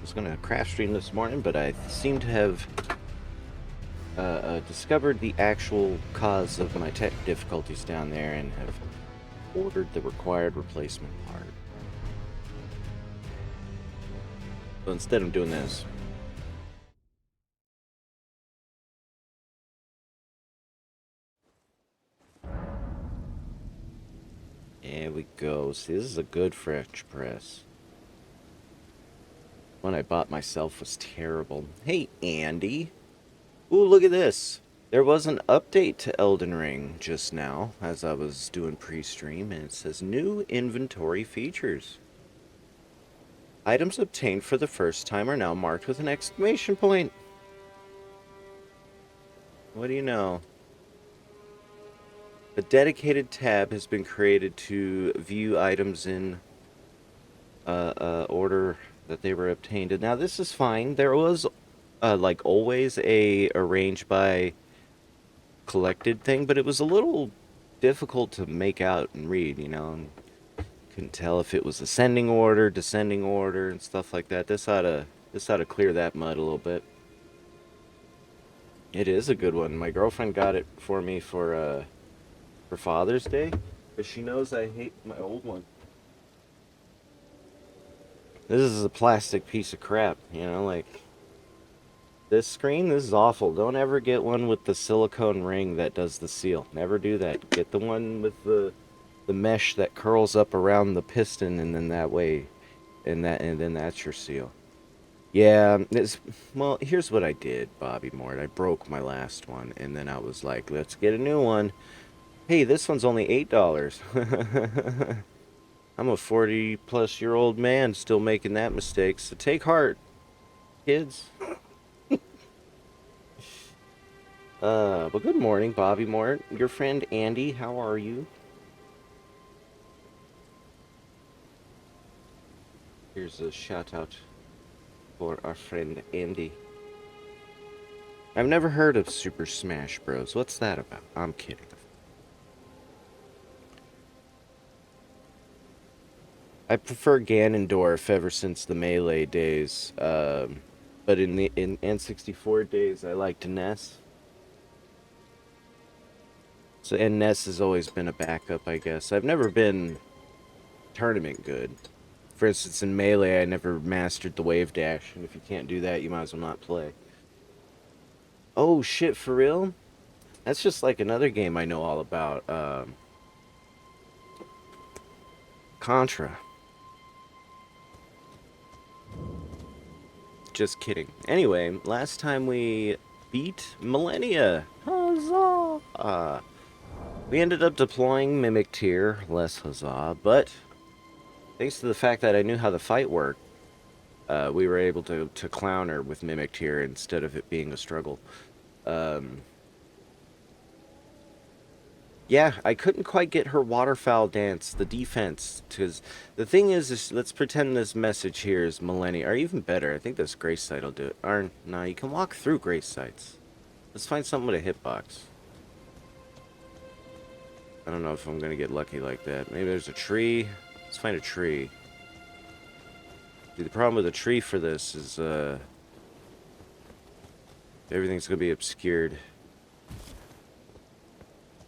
was going to crash stream this morning, but I seem to have discovered the actual cause of my tech difficulties down there and have ordered the required replacement part. So instead I'm doing this. There we go. See, this is a good French press. One I bought myself was terrible. Hey, Andy. Ooh, look at this. There was an update to Elden Ring just now as I was doing pre-stream, and it says new inventory features. Items obtained for the first time are now marked with an exclamation point. What do you know? A dedicated tab has been created to view items in order that they were obtained. And now this is fine. There was, like always, a arranged by collected thing, but it was a little difficult to make out and read, you know. And couldn't tell if it was ascending order, descending order, and stuff like that. This ought to clear that mud a little bit. It is a good one. My girlfriend got it for me for Father's Day, but she knows I hate my old one. This is a plastic piece of crap, you know, like this screen, this is awful. Don't ever get one with the silicone ring that does the seal. Never do that. Get the one with the mesh that curls up around the piston, and then that way, and then that's your seal. Yeah, well, here's what I did, Bobby Mort. I broke my last one, and then I was like, let's get a new one. Hey, this one's only $8. I'm a 40-plus-year-old man still making that mistake, so take heart, kids. But good morning, Bobby Mort. Your friend Andy, how are you? Here's a shout out for our friend Andy. I've never heard of Super Smash Bros. What's that about? I'm kidding. I prefer Ganondorf ever since the Melee days. But in N64 days, I liked Ness. So and Ness has always been a backup, I guess. I've never been tournament good. For instance, in Melee, I never mastered the wave dash, and if you can't do that, you might as well not play. Oh shit, for real? That's just like another game I know all about. Contra. Just kidding. Anyway, last time we beat Millennia. Huzzah! We ended up deploying Mimic Tier, less huzzah, but thanks to the fact that I knew how the fight worked, we were able to clown her with Mimic Tier instead of it being a struggle. Yeah, I couldn't quite get her waterfowl dance, the defense, because the thing is, let's pretend this message here is Millennia, or even better, I think this Grace Site will do it. Or, nah, you can walk through Grace Sites. Let's find something with a hitbox. I don't know if I'm gonna get lucky like that. Maybe there's a tree. Let's find a tree. See, the problem with a tree for this is, everything's gonna be obscured.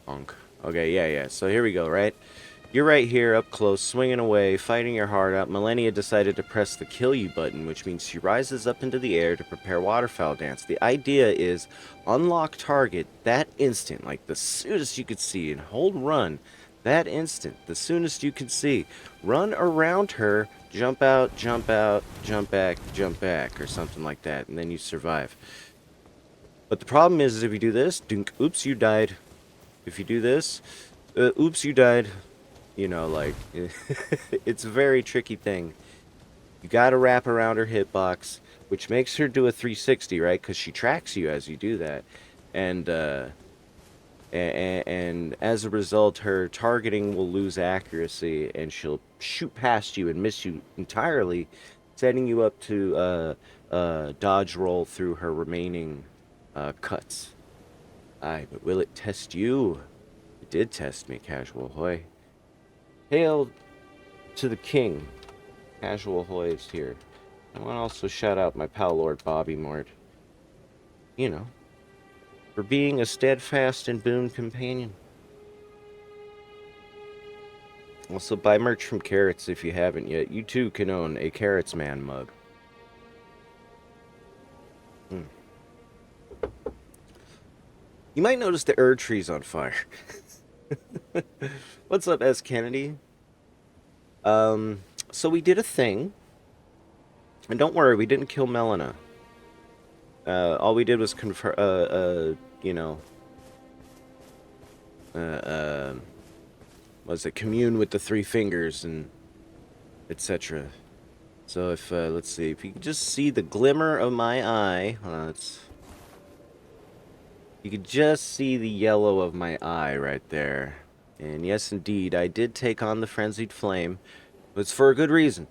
Bonk. Okay, yeah. So here we go, right? You're right here, up close, swinging away, fighting your heart out. Millennia decided to press the kill you button, which means she rises up into the air to prepare waterfowl dance. The idea is unlock target that instant, like the soonest you could see, and hold run that instant, the soonest you can see. Run around her, jump out, jump back, or something like that, and then you survive. But the problem is if you do this, dunk, oops, you died. If you do this, oops, you died. You know, like, it's a very tricky thing. You gotta wrap around her hitbox, which makes her do a 360, right? Because she tracks you as you do that. And as a result, her targeting will lose accuracy, and she'll shoot past you and miss you entirely, setting you up to dodge roll through her remaining cuts. Aye, but will it test you? It did test me, Casual Hoy. Hail to the king. Casual Hoy is here. I want to also shout out my pal Lord Bobby Mort. You know, for being a steadfast and boon companion. Also, buy merch from Carrots if you haven't yet. You too can own a Carrots Man mug. Hmm. You might notice the Erd tree's on fire. What's up, S. Kennedy? Um, so we did a thing. And don't worry, we didn't kill Melina. All we did was confer, you know, uh, uh, was it commune with the three fingers and etc. So if, let's see, if you can just see the glimmer of my eye, you could just see the yellow of my eye right there. And yes, indeed, I did take on the Frenzied Flame, but it's for a good reason.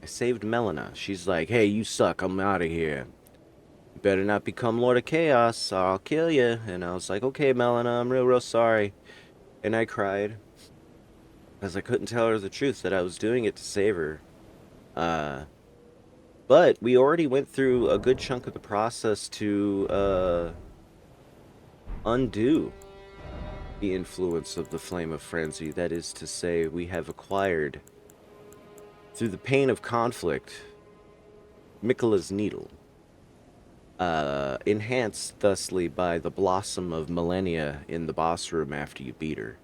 I saved Melina. She's like, hey, you suck, I'm out of here. You better not become Lord of Chaos, or I'll kill you. And I was like, okay, Melina, I'm real sorry. And I cried, because I couldn't tell her the truth that I was doing it to save her. But we already went through a good chunk of the process to, undo the influence of the Flame of Frenzy. That is to say, we have acquired, through the pain of conflict, Miquella's Needle. Enhanced thusly by the Blossom of Millennia in the boss room after you beat her.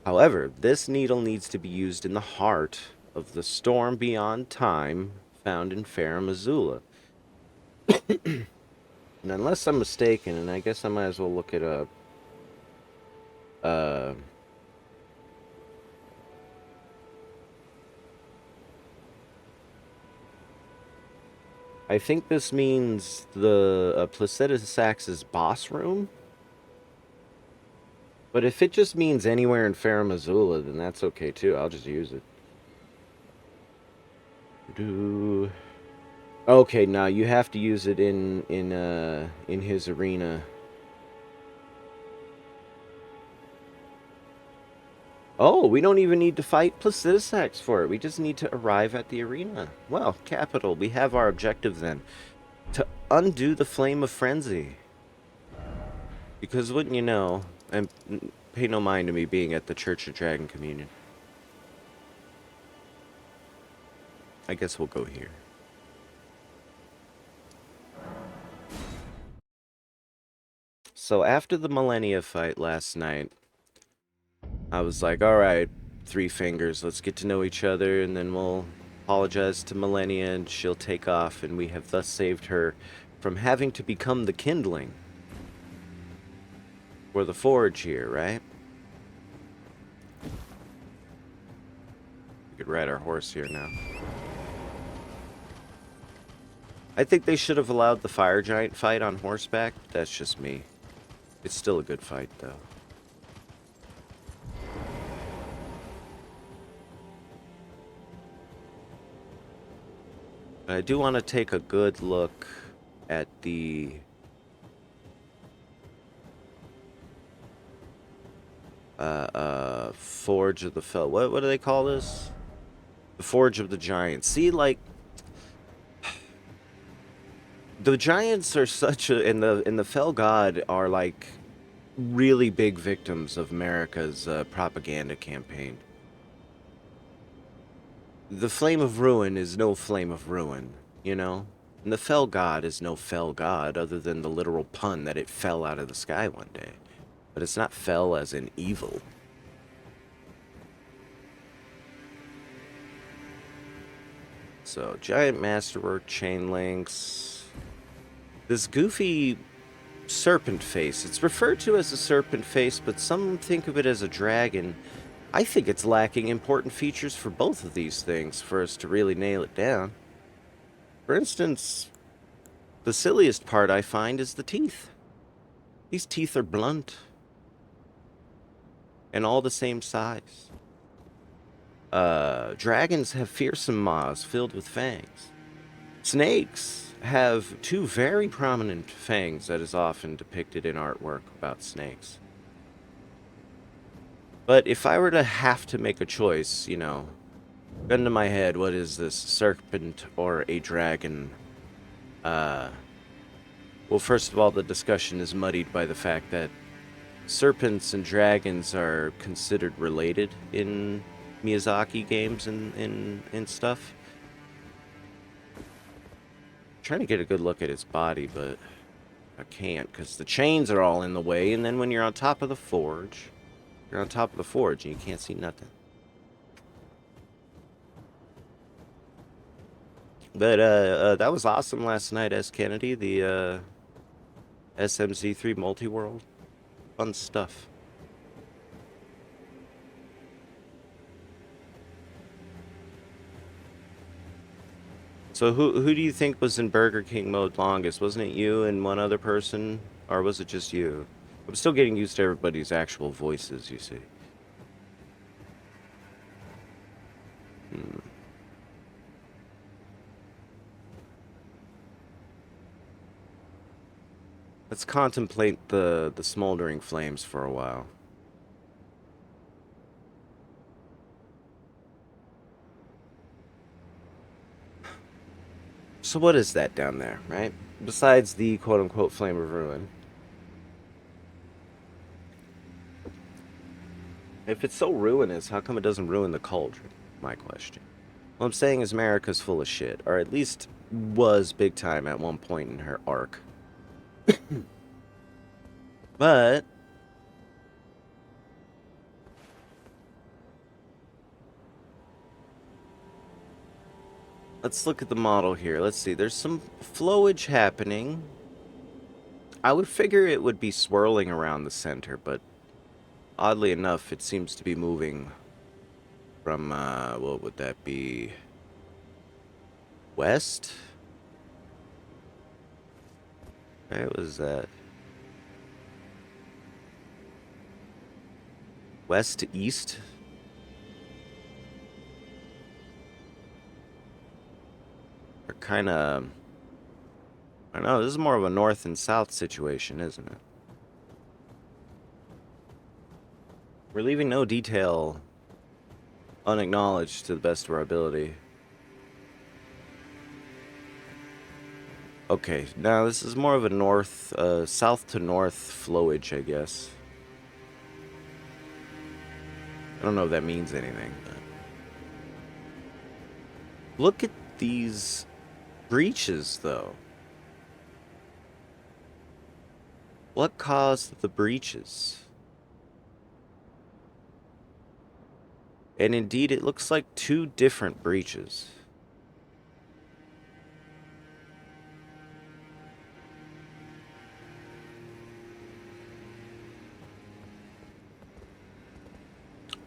However, this needle needs to be used in the heart of the storm beyond time found in Farum, Azula. And unless I'm mistaken, and I guess I might as well look it up, I think this means the Placida Sax's boss room. But if it just means anywhere in Farum Azula, then that's okay too. I'll just use it. Okay, now you have to use it in his arena. Oh, we don't even need to fight Placidusax for it. We just need to arrive at the arena. Well, capital. We have our objective then. To undo the Flame of Frenzy. Because wouldn't you know, and pay no mind to me being at the Church of Dragon Communion. I guess we'll go here. So after the Millennia fight last night, I was like, alright, Three Fingers, let's get to know each other, and then we'll apologize to Millennia, and she'll take off, and we have thus saved her from having to become the kindling for the forge here, right? We could ride our horse here now. I think they should have allowed the fire giant fight on horseback. That's just me. It's still a good fight, though. I do want to take a good look at the Forge of the Fell. What do they call this? The Forge of the Giants. See, like, the Giants are such a, and the Fell God are like really big victims of America's propaganda campaign. The Flame of Ruin is no Flame of Ruin, you know? And the Fell God is no Fell God other than the literal pun that it fell out of the sky one day. But it's not fell as in evil. So, giant masterwork, chain links. This goofy serpent face. It's referred to as a serpent face, but some think of it as a dragon. I think it's lacking important features for both of these things for us to really nail it down. For instance, the silliest part I find is the teeth. These teeth are blunt and all the same size. Dragons have fearsome maws filled with fangs. Snakes have two very prominent fangs that is often depicted in artwork about snakes. But if I were to have to make a choice, you know, Gun to my head, what is this? Serpent or a dragon? Uh, well, first of all, the discussion is muddied by the fact that serpents and dragons are considered related in Miyazaki games and stuff. I'm trying to get a good look at its body, but I can't because the chains are all in the way, and then when you're on top of the forge, you're on top of the forge and you can't see nothing. But that was awesome last night, S. Kennedy, the SMZ3 multi-world. Fun stuff. So who do you think was in Burger King mode longest? Wasn't it you and one other person? Or was it just you? I'm still getting used to everybody's actual voices, you see. Hmm. Let's contemplate the smoldering flames for a while. So what is that down there, right? Besides the quote-unquote flame of ruin. If it's so ruinous, how come it doesn't ruin the cauldron? My question. What I'm saying is America's full of shit, or at least was big time at one point in her arc. But let's look at the model here. Let's see. There's some flowage happening. I would figure it would be swirling around the center, but oddly enough, it seems to be moving from, what would that be? West? What was that? West to east? Or kind of... I don't know, this is more of a north and south situation, isn't it? We're leaving no detail unacknowledged to the best of our ability. Okay, now this is more of a north, south to north flowage, I guess. I don't know if that means anything, but... Look at these breaches, though. What caused the breaches? And indeed, it looks like two different breaches.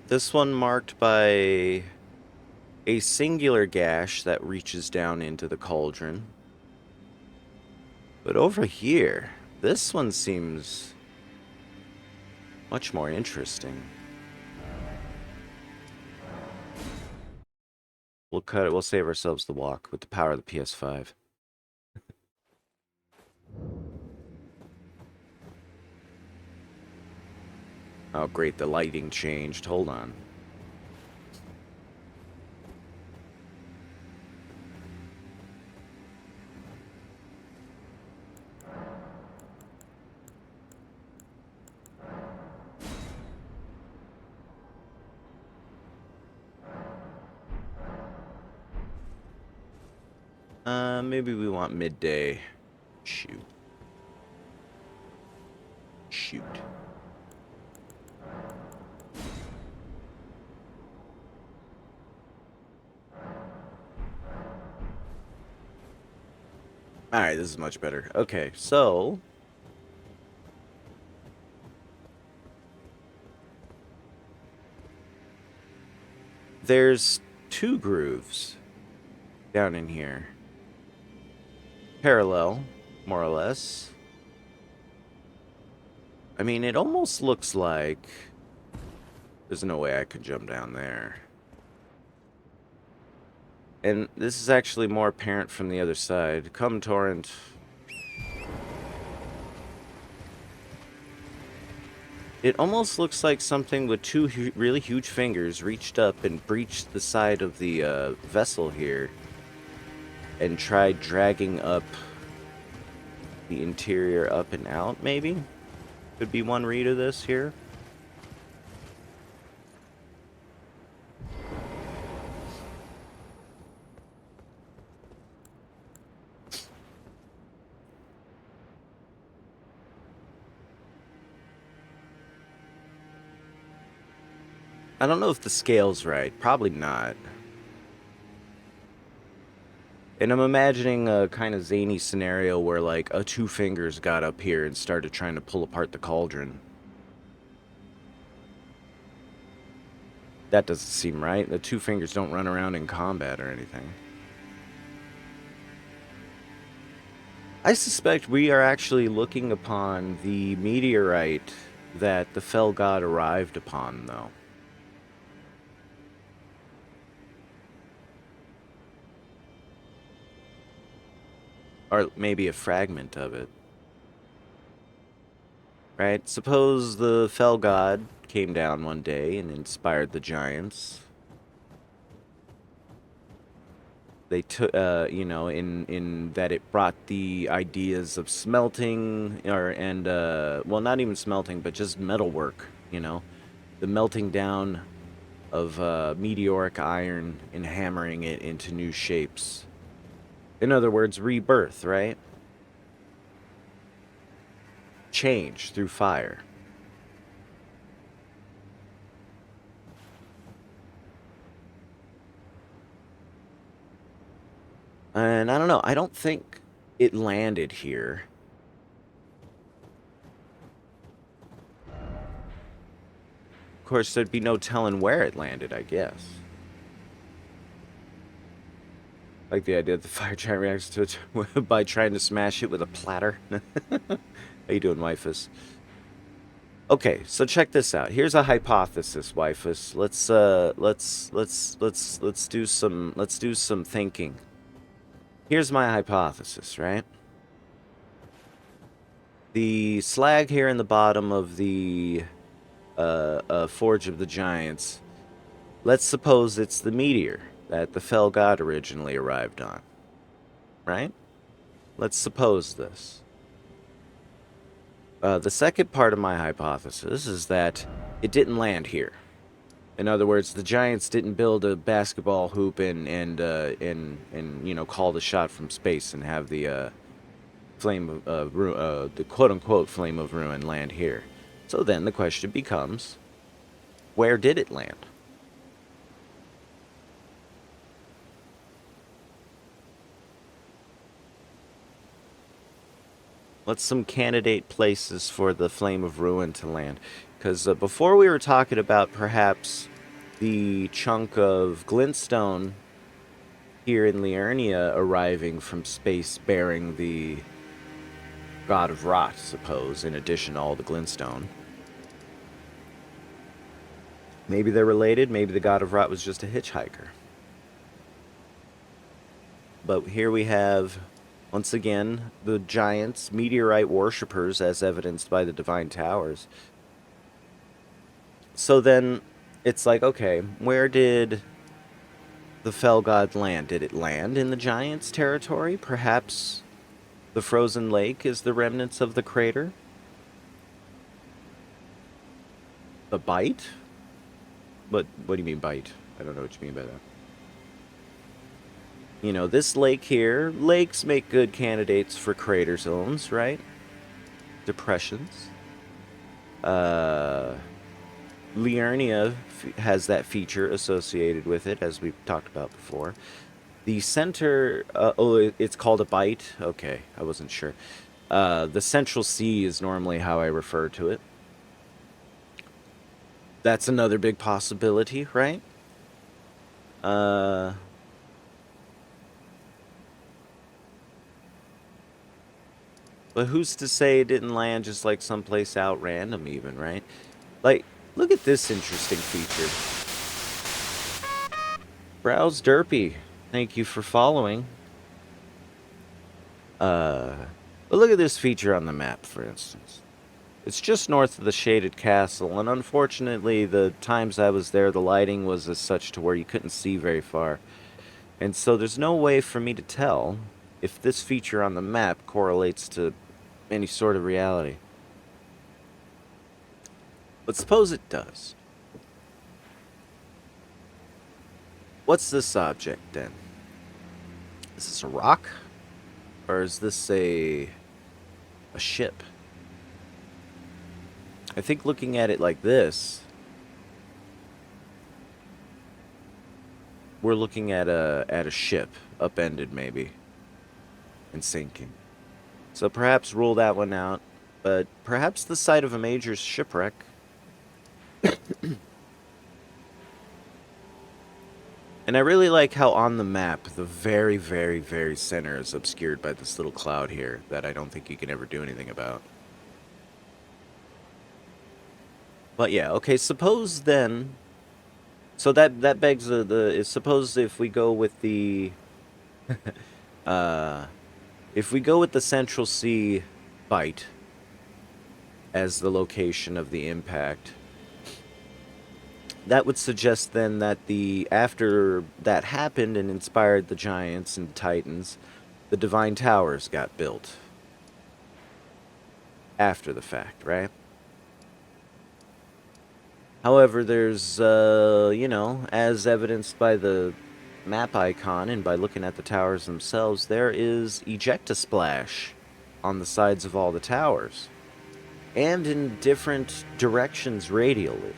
This one marked by a singular gash that reaches down into the cauldron. But over here, this one seems much more interesting. We'll cut it. We'll save ourselves the walk with the power of the PS5. Oh, great. The lighting changed. Hold on. Maybe we want midday. Shoot. Shoot. Alright, this is much better. Okay, so... there's two grooves down in here. Parallel, more or less. I mean, it almost looks like... there's no way I could jump down there. And this is actually more apparent from the other side. Come, Torrent. It almost looks like something with two really huge fingers reached up and breached the side of the vessel here and tried dragging up the interior up and out, maybe? Could be one read of this here. I don't know if the scale's right. Probably not. And I'm imagining a kind of zany scenario where, like, two fingers got up here and started trying to pull apart the cauldron. That doesn't seem right. The two fingers don't run around in combat or anything. I suspect we are actually looking upon the meteorite that the fell god arrived upon, though. Or maybe a fragment of it. Right? Suppose the fell god came down one day and inspired the giants. They took, in that it brought the ideas of smelting, well, not even smelting, but just metalwork, the melting down of meteoric iron and hammering it into new shapes. In other words, rebirth, right? Change through fire. And I don't know, I don't think it landed here. Of course, there'd be no telling where it landed, I guess. Like the idea that the fire giant reacts to it by trying to smash it with a platter. How you doing, Wifus? Okay, so check this out. Here's a hypothesis, Wifus. Let's do some thinking. Here's my hypothesis, right? The slag here in the bottom of the Forge of the Giants, let's suppose it's the meteor that the fell god originally arrived on, right? Let's suppose this. The second part of my hypothesis is that it didn't land here. In other words, the Giants didn't build a basketball hoop and call the shot from space and have the the quote-unquote flame of ruin land here. So then the question becomes, where did it land? What's some candidate places for the flame of ruin to land? Because before we were talking about perhaps the chunk of glintstone here in Liurnia arriving from space bearing the god of rot, suppose, in addition to all the glintstone. Maybe they're related, maybe the god of rot was just a hitchhiker. But here we have, once again, the giants, meteorite worshippers, as evidenced by the divine towers. So then, it's like, okay, where did the fell god land? Did it land in the giants' territory? Perhaps the frozen lake is the remnants of the crater? The bite? What do you mean bite? I don't know what you mean by that. You know, this lake here, lakes make good candidates for crater zones, right? Depressions. Liurnia has that feature associated with it, as we've talked about before. The center, it's called a bite? Okay, I wasn't sure. The central sea is normally how I refer to it. That's another big possibility, right? But who's to say it didn't land just like someplace out random even, right? Like, look at this interesting feature. Browse Derpy. Thank you for following. But look at this feature on the map, for instance. It's just north of the shaded castle, and unfortunately, the times I was there, the lighting was as such to where you couldn't see very far. And so there's no way for me to tell if this feature on the map correlates to any sort of reality. But suppose it does. What's this object, then? Is this a rock? Or is this a ship? I think looking at it like this, we're looking at a ship, upended maybe, and sinking. So perhaps rule that one out, but perhaps the site of a major shipwreck. And I really like how on the map, the very, very, very center is obscured by this little cloud here that I don't think you can ever do anything about. But yeah, okay, suppose then... So that begs suppose if we go with the... if we go with the Central Sea bite as the location of the impact, that would suggest then that after that happened and inspired the giants and titans, the divine towers got built after the fact, right? However, there's, as evidenced by the map icon and by looking at the towers themselves, there is ejecta-splash on the sides of all the towers, and in different directions radially,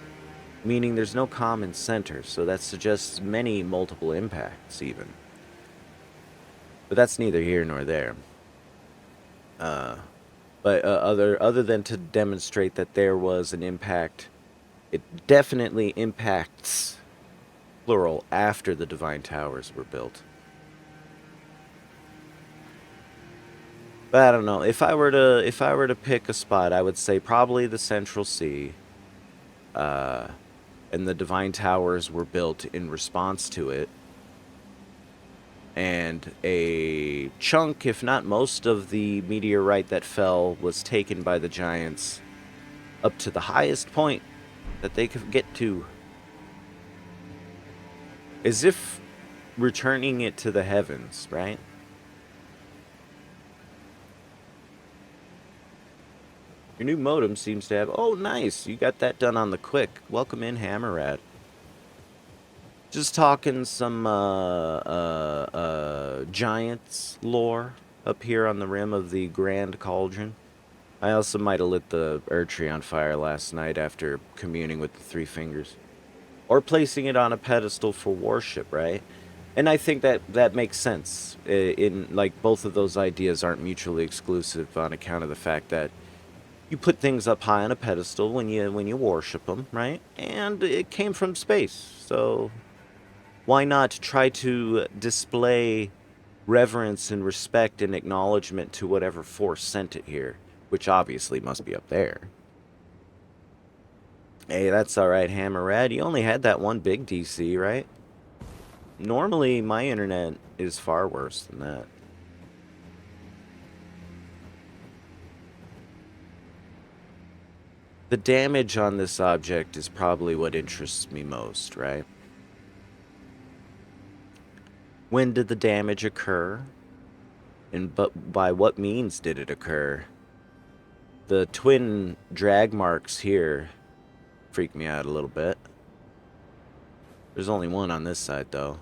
meaning there's no common center, so that suggests many multiple impacts, even. But that's neither here nor there. But other than to demonstrate that there was an impact, it definitely impacts, plural, after the divine towers were built. But I don't know. If I were to pick a spot, I would say probably the Central Sea. And the divine towers were built in response to it. And a chunk, if not most, of the meteorite that fell was taken by the giants up to the highest point that they could get to. As if returning it to the heavens, right? Your new modem seems to have... Oh, nice. You got that done on the quick. Welcome in, Hammerad. Just talking some giants lore up here on the rim of the Grand Cauldron. I also might have lit the Erdtree on fire last night after communing with the Three Fingers. Or placing it on a pedestal for worship, right? And I think that makes sense. Like, both of those ideas aren't mutually exclusive on account of the fact that you put things up high on a pedestal when you worship them, right? And it came from space, so why not try to display reverence and respect and acknowledgement to whatever force sent it here, which obviously must be up there. Hey, that's alright, Hammerad. You only had that one big DC, right? Normally, my internet is far worse than that. The damage on this object is probably what interests me most, right? When did the damage occur? And by what means did it occur? The twin drag marks here freak me out a little bit. There's only one on this side, though.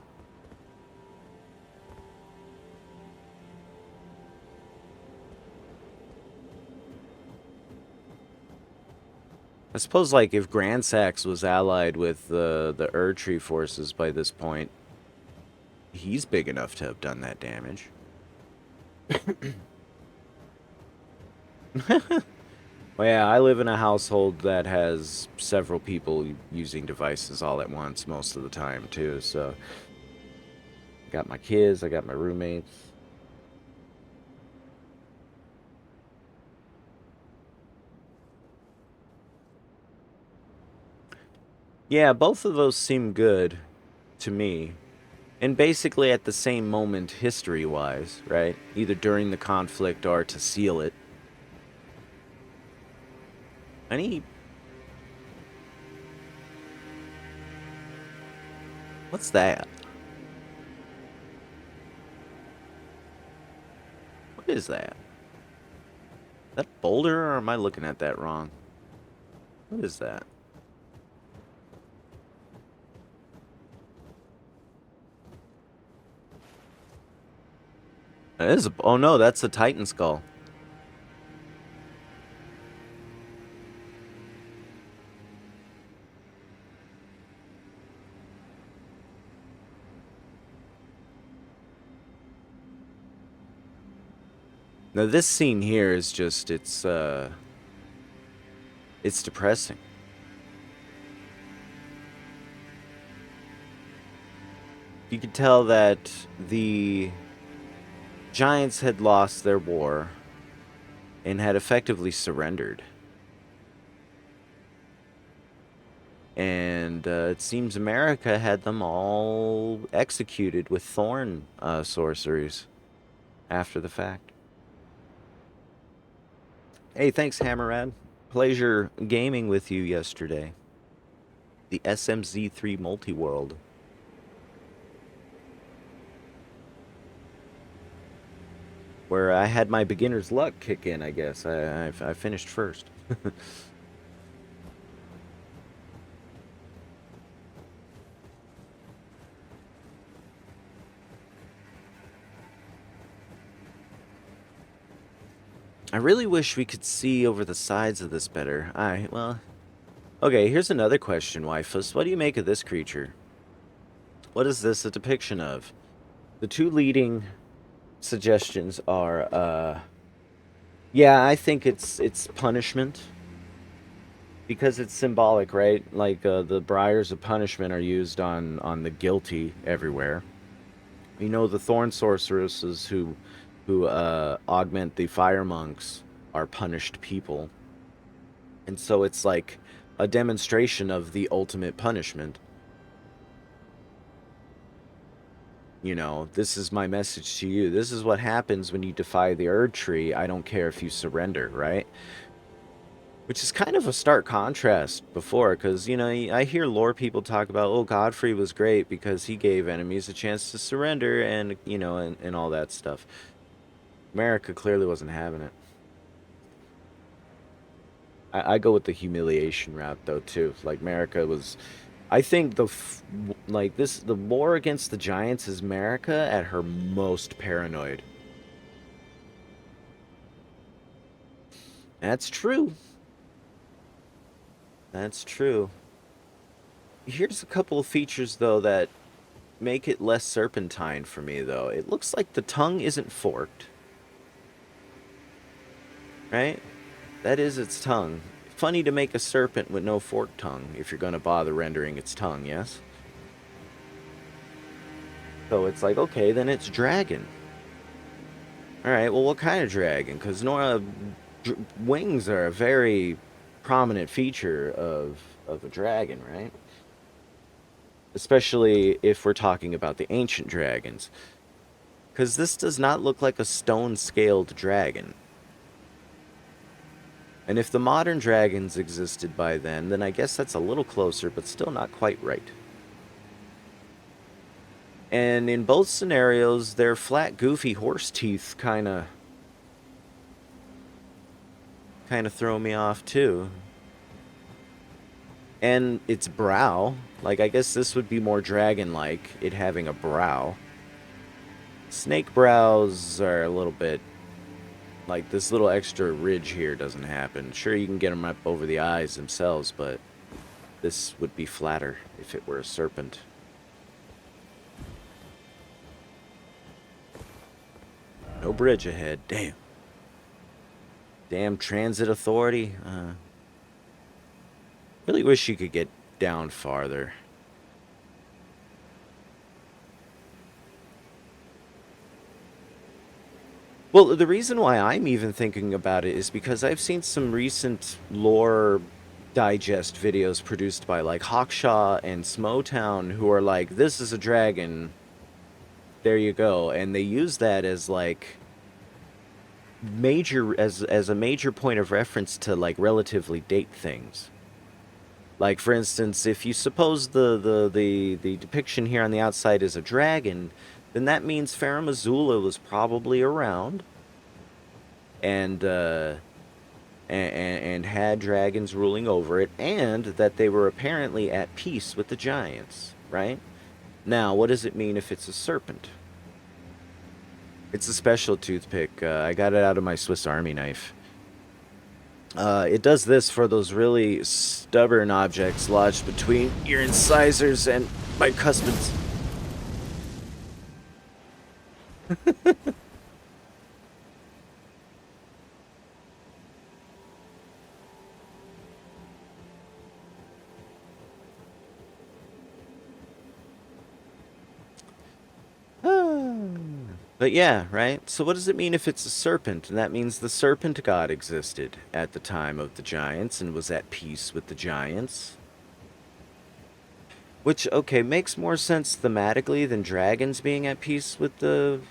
I suppose, like, if Grandsax was allied with the Erdtree forces by this point, he's big enough to have done that damage. Well, yeah, I live in a household that has several people using devices all at once most of the time, too, so... I got my kids, I got my roommates. Yeah, both of those seem good to me. And basically at the same moment, history-wise, right? Either during the conflict or to seal it. Any... What's that? What is that? That boulder, or am I looking at that wrong? What is that? That is a... Oh no, that's a Titan skull. Now this scene here is just... It's depressing. You could tell that the Giants had lost their war and had effectively surrendered. And it seems America had them all executed with thorn sorceries after the fact. Hey, thanks, Hammerad. Pleasure gaming with you yesterday. The SMZ3 multi-world. Where I had my beginner's luck kick in, I guess. I finished first. I really wish we could see over the sides of this better. Well... Okay, here's another question, Waifus. What do you make of this creature? What is this a depiction of? The two leading suggestions are, yeah, I think it's punishment. Because it's symbolic, right? Like, the briars of punishment are used on the guilty everywhere. You know, the thorn sorceresses who augment the fire monks are punished people. And so it's like a demonstration of the ultimate punishment. You know, this is my message to you. This is what happens when you defy the Erd Tree. I don't care if you surrender, right? Which is kind of a stark contrast before, because, you know, I hear lore people talk about, oh, Godfrey was great because he gave enemies a chance to surrender and, you know, and all that stuff. America clearly wasn't having it. I go with the humiliation route, though, too. Like, America was... I think the war against the Giants is America at her most paranoid. That's true. That's true. Here's a couple of features, though, that make it less serpentine for me, though. It looks like the tongue isn't forked. Right? That is its tongue. Funny to make a serpent with no forked tongue if you're going to bother rendering its tongue, yes? So it's like, okay, then it's dragon. Alright, well, what kind of dragon? Because wings are a very prominent feature of a dragon, right? Especially if we're talking about the ancient dragons. Because this does not look like a stone-scaled dragon. And if the modern dragons existed by then I guess that's a little closer, but still not quite right. And in both scenarios, their flat, goofy horse teeth kind of throw me off, too. And its brow, like, I guess this would be more dragon-like, it having a brow. Snake brows are a little bit... Like, this little extra ridge here doesn't happen. Sure, you can get them up over the eyes themselves, but this would be flatter if it were a serpent. No bridge ahead. Damn. Damn transit authority. Really wish you could get down farther. Well, the reason why I'm even thinking about it is because I've seen some recent lore digest videos produced by, like, Hawkshaw and Smotown, who are like, this is a dragon, there you go, and they use that as, like, major as a major point of reference to like relatively date things. Like for instance, if you suppose the depiction here on the outside is a dragon, then that means Farum Azula was probably around and and had dragons ruling over it, and that they were apparently at peace with the giants, right? Now, what does it mean if it's a serpent? It's a special toothpick. I got it out of my Swiss Army knife. It does this for those really stubborn objects lodged between your incisors and bicuspids. But yeah, right? So what does it mean if it's a serpent? And that means the serpent god existed at the time of the giants and was at peace with the giants. Which, okay, makes more sense thematically than dragons being at peace with the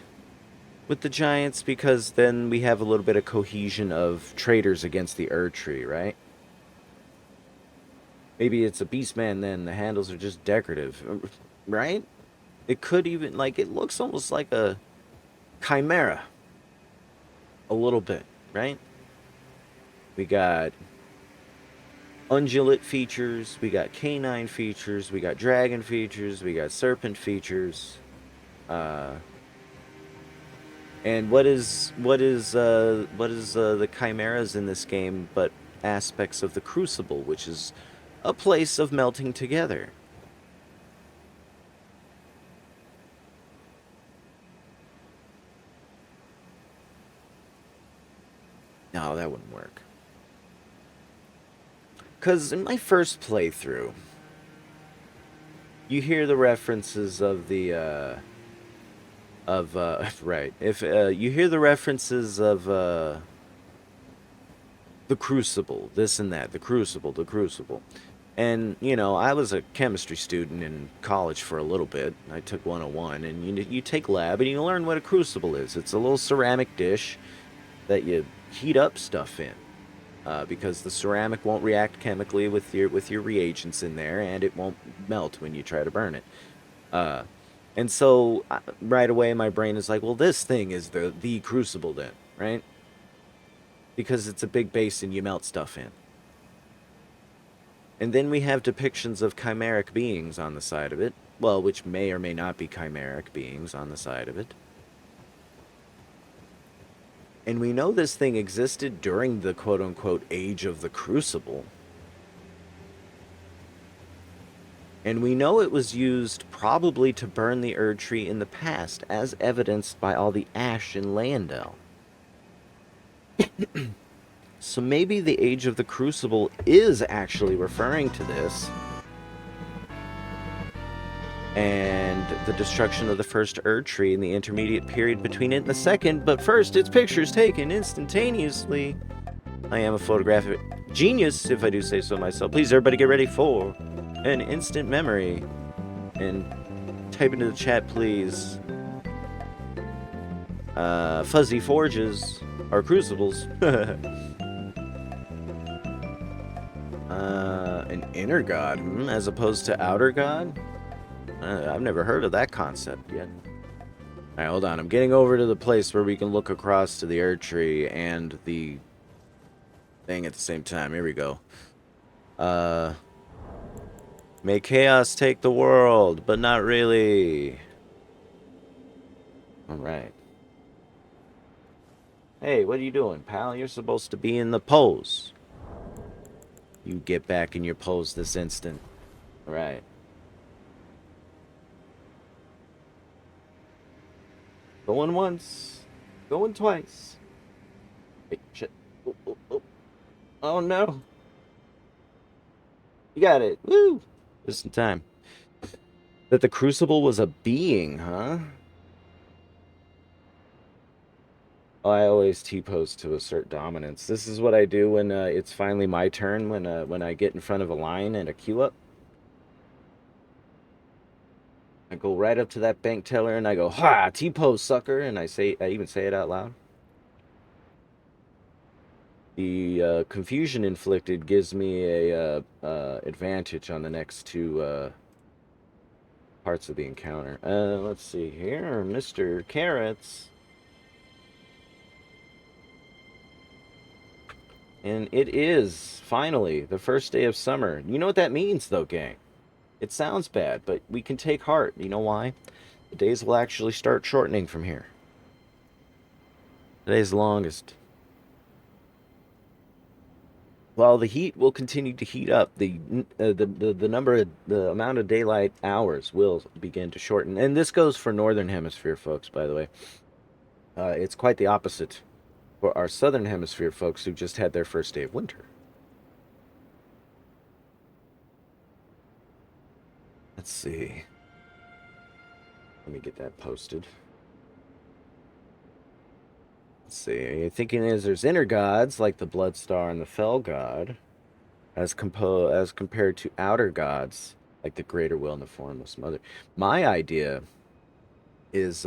giants, because then we have a little bit of cohesion of traders against the Erd Tree, right? Maybe it's a beast man then, the handles are just decorative, right? It could even, like, it looks almost like a chimera, a little bit, right? We got ungulate features, we got canine features, we got dragon features, we got serpent features. Uh, and what is the chimeras in this game but aspects of the Crucible, which is a place of melting together. No, that wouldn't work. Cause in my first playthrough, you hear the references of the right. If you hear the references of the Crucible, this and that, the Crucible, the Crucible. And, you know, I was a chemistry student in college for a little bit. I took 101, and you take lab and you learn what a crucible is. It's a little ceramic dish that you heat up stuff in. Because the ceramic won't react chemically with your reagents in there, and it won't melt when you try to burn it. Uh, and so right away, my brain is like, well, this thing is the crucible then, right? Because it's a big basin you melt stuff in. And then we have depictions of chimeric beings on the side of it. Well, which may or may not be chimeric beings on the side of it. And we know this thing existed during the quote-unquote age of the Crucible. And we know it was used probably to burn the Erd Tree in the past, as evidenced by all the ash in Landel. So maybe the age of the Crucible is actually referring to this. And the destruction of the first Erd Tree in the intermediate period between it and the second. But first, it's pictures taken instantaneously. I am a photographic genius, if I do say so myself. Please, everybody, get ready for an instant memory. And type into the chat, please. Fuzzy forges are crucibles. An inner god, as opposed to outer god? I've never heard of that concept yet. Alright, hold on. I'm getting over to the place where we can look across to the Erd Tree and the thing at the same time. Here we go. May chaos take the world, but not really. Alright. Hey, what are you doing, pal? You're supposed to be in the pose. You get back in your pose this instant. Alright. Going once. Going twice. Wait, shit. Oh, oh, oh. Oh, no. You got it. Woo! Just in time. That the Crucible was a being, huh? Oh, I always T-pose to assert dominance. This is what I do when it's finally my turn, when I get in front of a line and a queue up. I go right up to that bank teller and I go, "Ha! T-pose, sucker!" And I even say it out loud. The confusion inflicted gives me a advantage on the next two parts of the encounter. Let's see here, Mr. Carrots. And it is, finally, the first day of summer. You know what that means, though, gang? It sounds bad, but we can take heart. You know why? The days will actually start shortening from here. Today's the longest. While the heat will continue to heat up, the amount of daylight hours will begin to shorten, and this goes for northern hemisphere folks, by the way. It's quite the opposite for our southern hemisphere folks who just had their first day of winter. Let's see. Let me get that posted. Let's see. Thinking is there's inner gods like the Blood Star and the Fell God, as compared to outer gods like the Greater Will and the Formless Mother. My idea is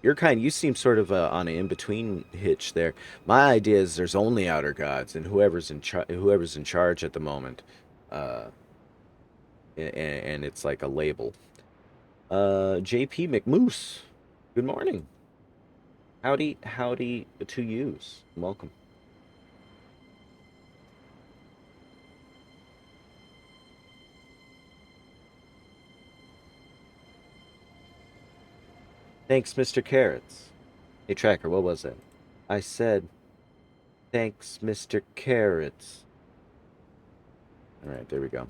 you seem sort of on an in-between hitch there. My idea is there's only outer gods, and whoever's in charge at the moment, uh, and it's like a label. JP McMoose, good morning. Howdy to yous. Welcome. Thanks, Mr. Carrots. Hey, Tracker, what was that? I said, thanks, Mr. Carrots. All right, there we go.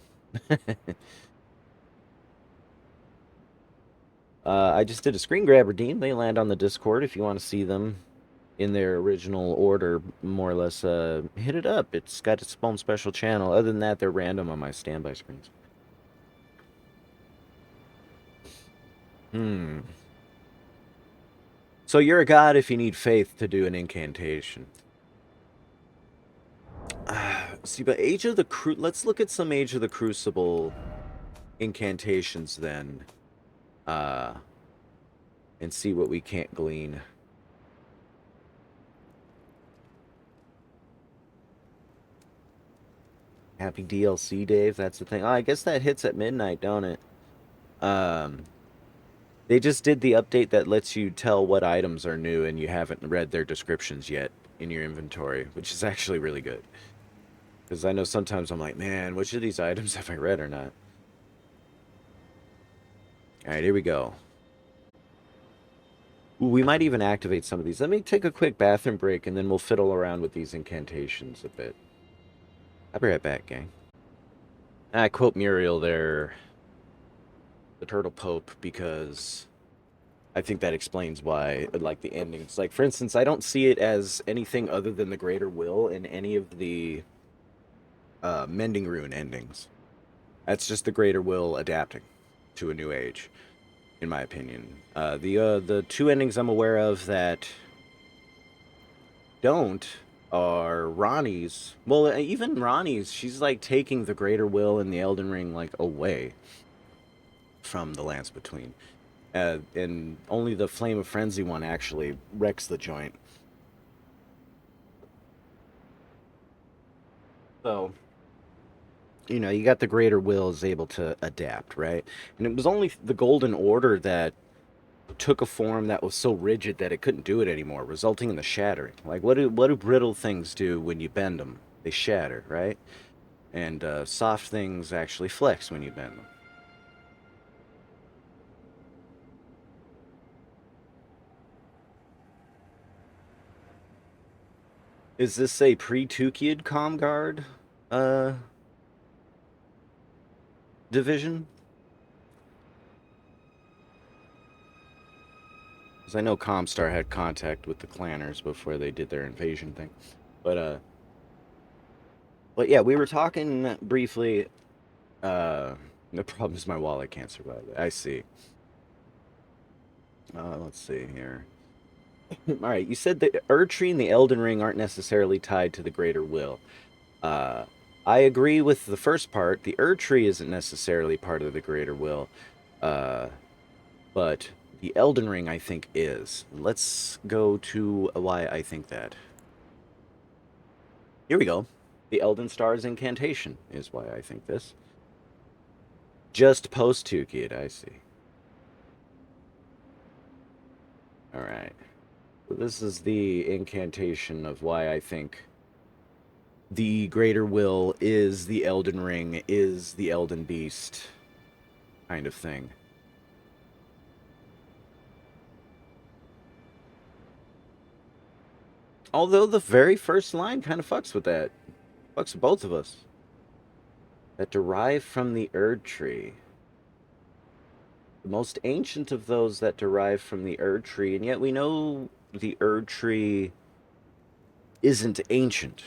I just did a screen grab redeem. They land on the Discord if you want to see them in their original order, more or less. Hit it up. It's got its own special channel. Other than that, they're random on my standby screens. So you're a god if you need faith to do an incantation. See, but let's look at some Age of the Crucible incantations then. And see what we can't glean. Happy DLC, Dave. That's the thing. Oh, I guess that hits at midnight, don't it? They just did the update that lets you tell what items are new and you haven't read their descriptions yet in your inventory, which is actually really good. Because I know sometimes I'm like, man, which of these items have I read or not? Alright, here we go. Ooh, we might even activate some of these. Let me take a quick bathroom break and then we'll fiddle around with these incantations a bit. I'll be right back, gang. I quote Muriel there, the Turtle Pope, because I think that explains why, like, the endings. Like, for instance, I don't see it as anything other than the Greater Will in any of the Mending Rune endings. That's just the Greater Will adapting to a new age, in my opinion. The two endings I'm aware of that don't are Ronnie's. Well, even Ronnie's, she's like taking the Greater Will and the Elden Ring like away from the Lands Between. And only the Flame of Frenzy one actually wrecks the joint. So, you got the Greater Will is able to adapt, right? And it was only the Golden Order that took a form that was so rigid that it couldn't do it anymore, resulting in the shattering. Like, what do brittle things do when you bend them? They shatter, right? And soft things actually flex when you bend them. Is this a pre-Tukiad Comguard division? Because I know Comstar had contact with the Clanners before they did their invasion thing. But yeah, we were talking briefly. The problem is my wallet can't survive it. I see. Let's see here. All right, you said the Erdtree and the Elden Ring aren't necessarily tied to the Greater Will. I agree with the first part. The Erdtree isn't necessarily part of the Greater Will, but the Elden Ring, I think, is. Let's go to why I think that. Here we go. The Elden Star's incantation is why I think this. Just post 2, kid, I see. Alright. So this is the incantation of why I think the greater will is the Elden Ring, is the Elden Beast kind of thing. Although the very first line kind of fucks with that. Fucks with both of us. That derive from the Erd Tree. The most ancient of those that derive from the Erd Tree, and yet we know the Erd Tree isn't ancient,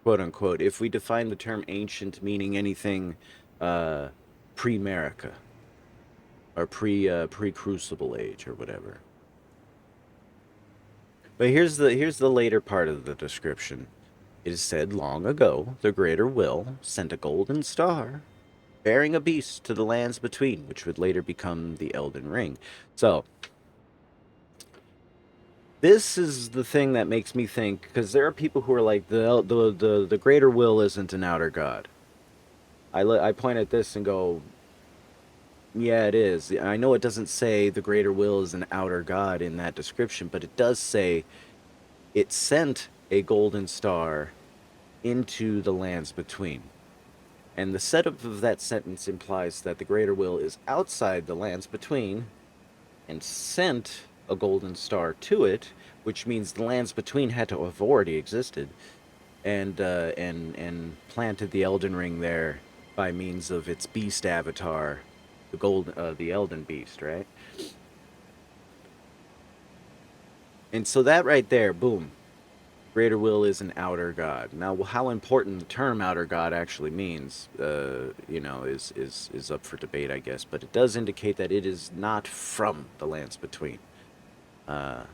quote unquote, if we define the term ancient meaning anything pre-America or pre-Crucible Age or whatever. But here's the later part of the description. It is said long ago, the greater will sent a golden star bearing a beast to the lands between, which would later become the Elden Ring. So, this is the thing that makes me think, because there are people who are like, the greater will isn't an outer god. I point at this and go, yeah, it is. I know it doesn't say the greater will is an outer god in that description, but it does say it sent a golden star into the lands between. And the setup of that sentence implies that the greater will is outside the lands between and sent a golden star to it, which means the lands between had to have already existed, and planted the Elden Ring there by means of its beast avatar, the Elden Beast, right? And so that right there, boom, greater will is an outer god. Now, how important the term outer god actually means, is up for debate, I guess. But it does indicate that it is not from the lands between. But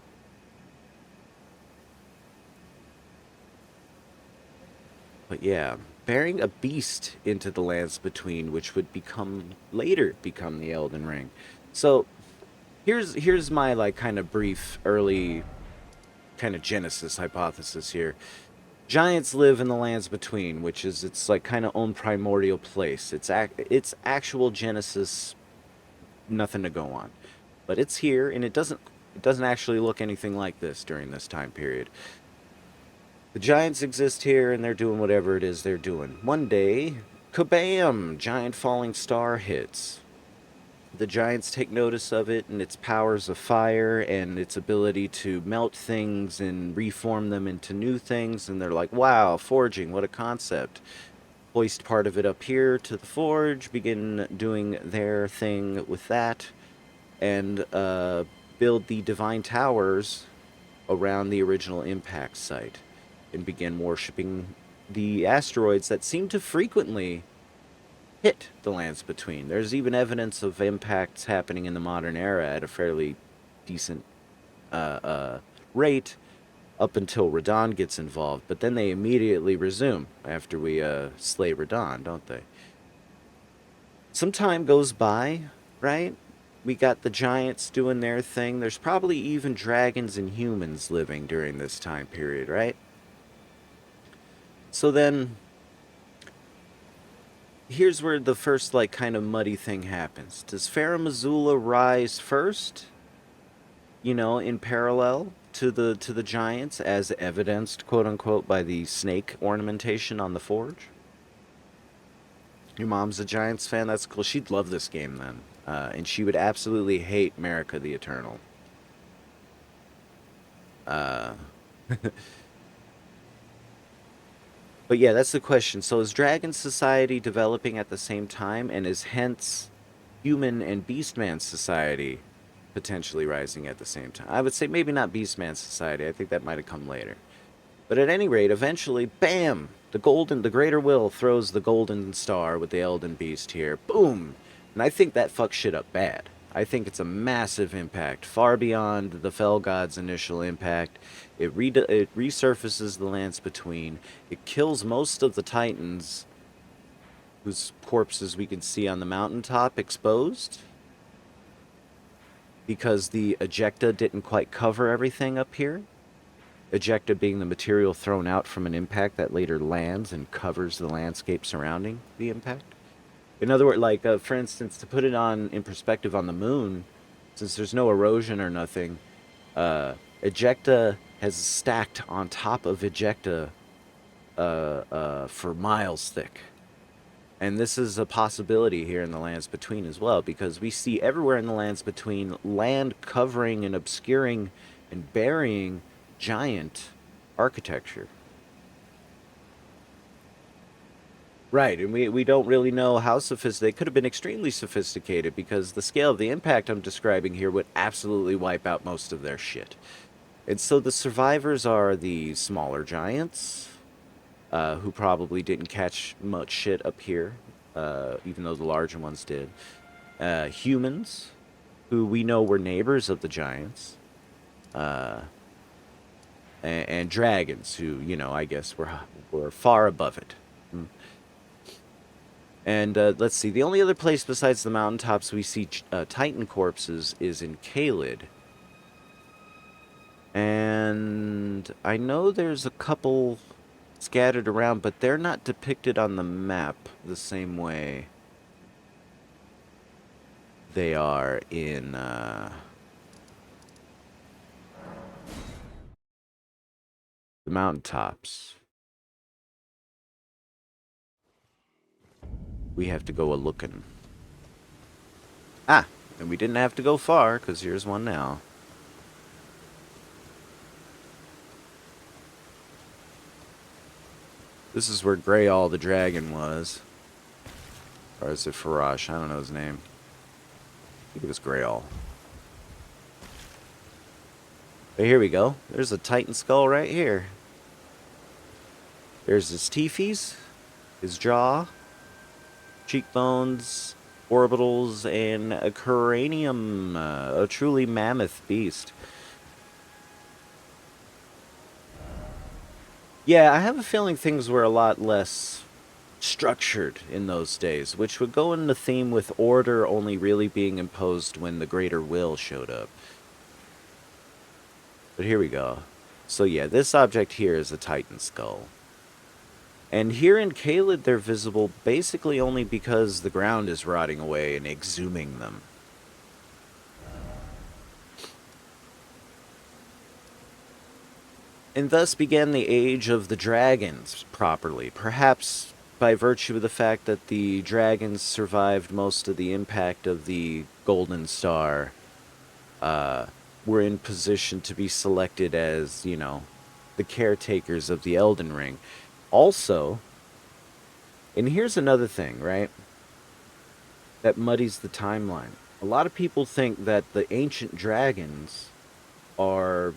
yeah, bearing a beast into the lands between, which would later become the Elden Ring. So here's my like kind of brief early kind of Genesis hypothesis here. Giants live in the lands between, which is its like kind of own primordial place. It's actual Genesis, nothing to go on, but it's here, and it doesn't actually look anything like this during this time period. The giants exist here, and they're doing whatever it is they're doing. One day, kabam! Giant falling star hits. The giants take notice of it and its powers of fire and its ability to melt things and reform them into new things, and they're like, wow, forging, what a concept. Hoist part of it up here to the forge, begin doing their thing with that, and build the divine towers around the original impact site, and begin worshipping the asteroids that seem to frequently hit the lands between. There's even evidence of impacts happening in the modern era at a fairly decent rate up until Radon gets involved, but then they immediately resume after we slay Radon, don't they? Some time goes by, right? We got the giants doing their thing. There's probably even dragons and humans living during this time period, right? So then here's where the first like kind of muddy thing happens. Does Farum Azula rise first? In parallel to the giants, as evidenced, quote unquote, by the snake ornamentation on the forge. Your mom's a Giants fan. That's cool. She'd love this game then, and she would absolutely hate America the Eternal. But yeah, that's the question. So is Dragon Society developing at the same time, and is hence Human and Beastman Society potentially rising at the same time? I would say maybe not Beastman Society. I think that might have come later. But at any rate, eventually, bam! The Greater Will throws the golden star with the Elden Beast here. Boom! And I think that fucks shit up bad. I think it's a massive impact, far beyond the Fell God's initial impact. It resurfaces the lands between. It kills most of the Titans, whose corpses we can see on the mountaintop exposed, because the ejecta didn't quite cover everything up here. Ejecta being the material thrown out from an impact that later lands and covers the landscape surrounding the impact. In other words, like for instance, to put it on in perspective on the moon, since there's no erosion or nothing, ejecta has stacked on top of ejecta for miles thick. And this is a possibility here in the lands between as well, because we see everywhere in the lands between land covering and obscuring and burying giant architecture. Right, and we don't really know how sophisticated. They could have been extremely sophisticated because the scale of the impact I'm describing here would absolutely wipe out most of their shit. And so the survivors are the smaller giants, who probably didn't catch much shit up here, even though the larger ones did. Humans, who we know were neighbors of the giants, uh, and dragons, who I guess were far above it. And let's see, the only other place besides the mountaintops we see Titan corpses is in Caelid. And I know there's a couple scattered around, but they're not depicted on the map the same way they are in the mountaintops. We have to go a-looking. Ah, and we didn't have to go far, because here's one now. This is where Greyall the dragon was. Or is it Farash? I don't know his name. I think it was Greyall. But here we go. There's a Titan skull right here. There's his teethies, his jaw, cheekbones, orbitals, and a cranium. A truly mammoth beast. Yeah, I have a feeling things were a lot less structured in those days, which would go in the theme with order only really being imposed when the greater will showed up. But here we go. So yeah, this object here is a Titan skull. And here in Caelid, they're visible basically only because the ground is rotting away and exhuming them. And thus began the age of the dragons properly, perhaps by virtue of the fact that the dragons survived most of the impact of the Golden Star, were in position to be selected as, the caretakers of the Elden Ring. Also, and here's another thing, right, that muddies the timeline. A lot of people think that the ancient dragons are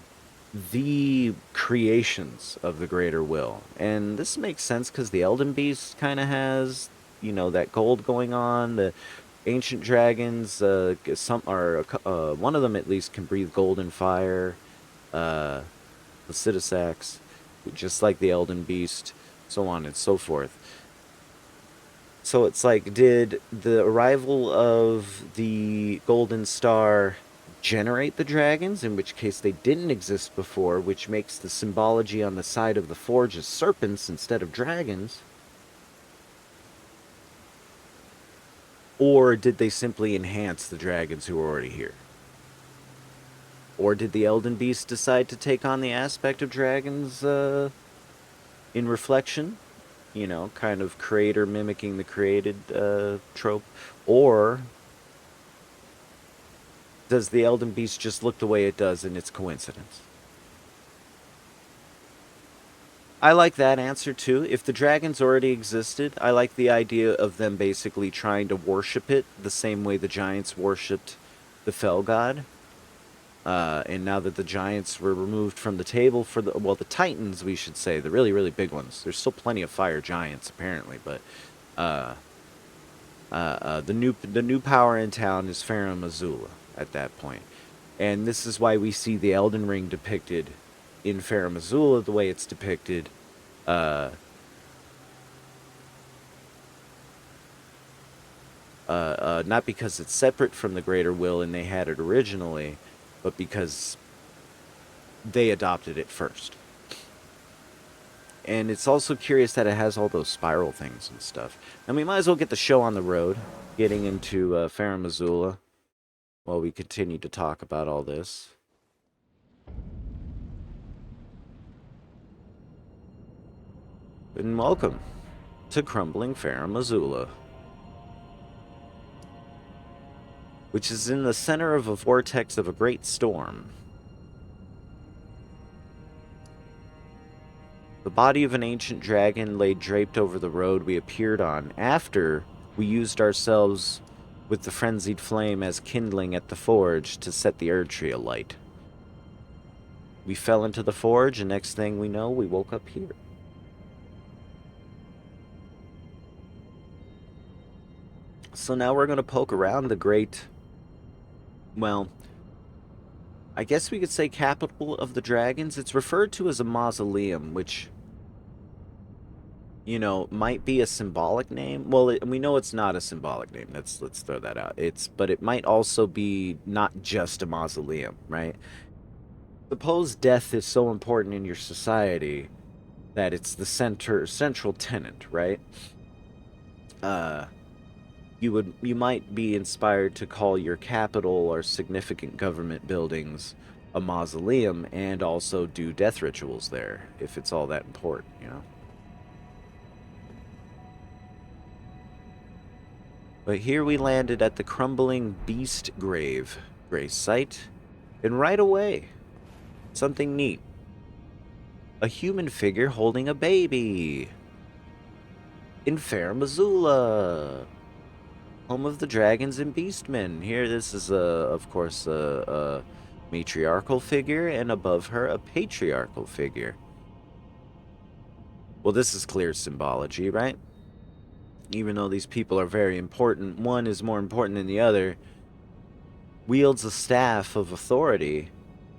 the creations of the greater will. And this makes sense because the Elden Beast kind of has, that gold going on. The ancient dragons, some are, one of them at least can breathe gold and fire. The Citisax, just like the Elden Beast, so on and so forth. So it's like, did the arrival of the Golden Star generate the dragons, in which case they didn't exist before, which makes the symbology on the side of the forge as serpents instead of dragons? Or did they simply enhance the dragons who were already here? Or did the Elden Beast decide to take on the aspect of dragons in reflection? Kind of creator mimicking the created trope. Or does the Elden Beast just look the way it does and it's coincidence? I like that answer too. If the dragons already existed, I like the idea of them basically trying to worship it the same way the giants worshipped the Fell God. And now that the giants were removed from the table for the Titans, we should say, the really, really big ones. There's still plenty of fire giants, apparently, but the new power in town is Farum Azula at that point. And this is why we see the Elden Ring depicted in Farum Azula the way it's depicted. Not because it's separate from the Greater Will and they had it originally, but because they adopted it first. And it's also curious that it has all those spiral things and stuff. And we might as well get the show on the road, getting into Farum, Azula, while we continue to talk about all this. And welcome to crumbling Farum, Azula, which is in the center of a vortex of a great storm. The body of an ancient dragon lay draped over the road we appeared on after we used ourselves with the frenzied flame as kindling at the forge to set the Erd Tree alight. We fell into the forge, and next thing we know, we woke up here. So now we're going to poke around the great, well, I guess we could say capital of the dragons. It's referred to as a mausoleum, which, you know, might be a symbolic name. Well, we know it's not a symbolic name. Let's throw that out. But it might also be not just a mausoleum, right? Suppose death is so important in your society that it's the central tenet, right? You might be inspired to call your capital or significant government buildings a mausoleum and also do death rituals there if it's all that important, you know? But here we landed at the crumbling beast grave site, and right away, something neat. A human figure holding a baby in Farum, Azula, home of the dragons and beastmen. Here, this is, of course, a matriarchal figure, and above her, a patriarchal figure. Well, this is clear symbology, right? Even though these people are very important, one is more important than the other, wields a staff of authority,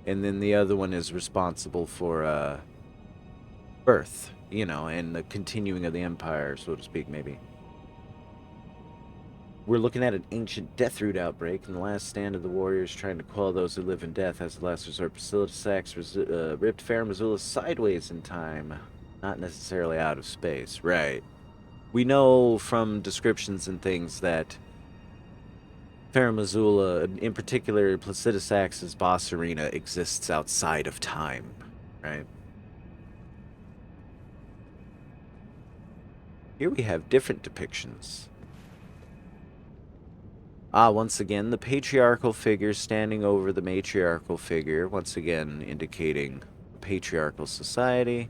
and then the other one is responsible for, birth, you know, and the continuing of the empire, so to speak, maybe. We're looking at an ancient death root outbreak, and the last stand of the warriors trying to quell those who live in death. As the last resort, Basilisax ripped Farum Azula sideways in time, not necessarily out of space. Right. We know from descriptions and things that Farum Azula, in particular Placidusax's boss arena, exists outside of time, right? Here we have different depictions. Once again, the patriarchal figure standing over the matriarchal figure, once again indicating a patriarchal society.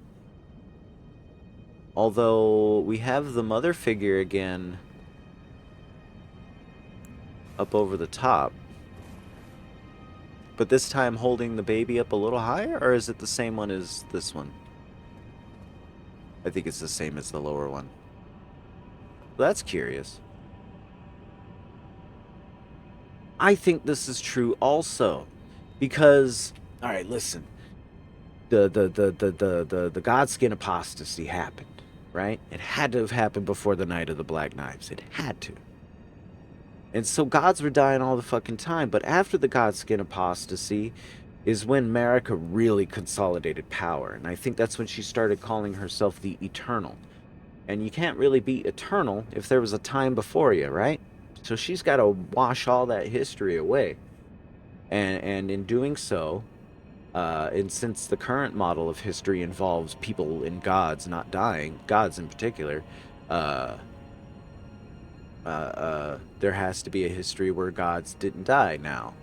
Although we have the mother figure again up over the top. But this time holding the baby up a little higher, or is it the same one as this one? I think it's the same as the lower one. Well, that's curious. I think this is true also, because, all right, listen, the Godskin apostasy happened, right? It had to have happened before the Night of the Black Knives. It had to. And so gods were dying all the fucking time, but after the Godskin apostasy is when Marika really consolidated power, and I think that's when she started calling herself the Eternal. And you can't really be eternal if there was a time before you, right? So she's got to wash all that history away. And in doing so, and since the current model of history involves people and gods not dying, gods in particular, there has to be a history where gods didn't die now.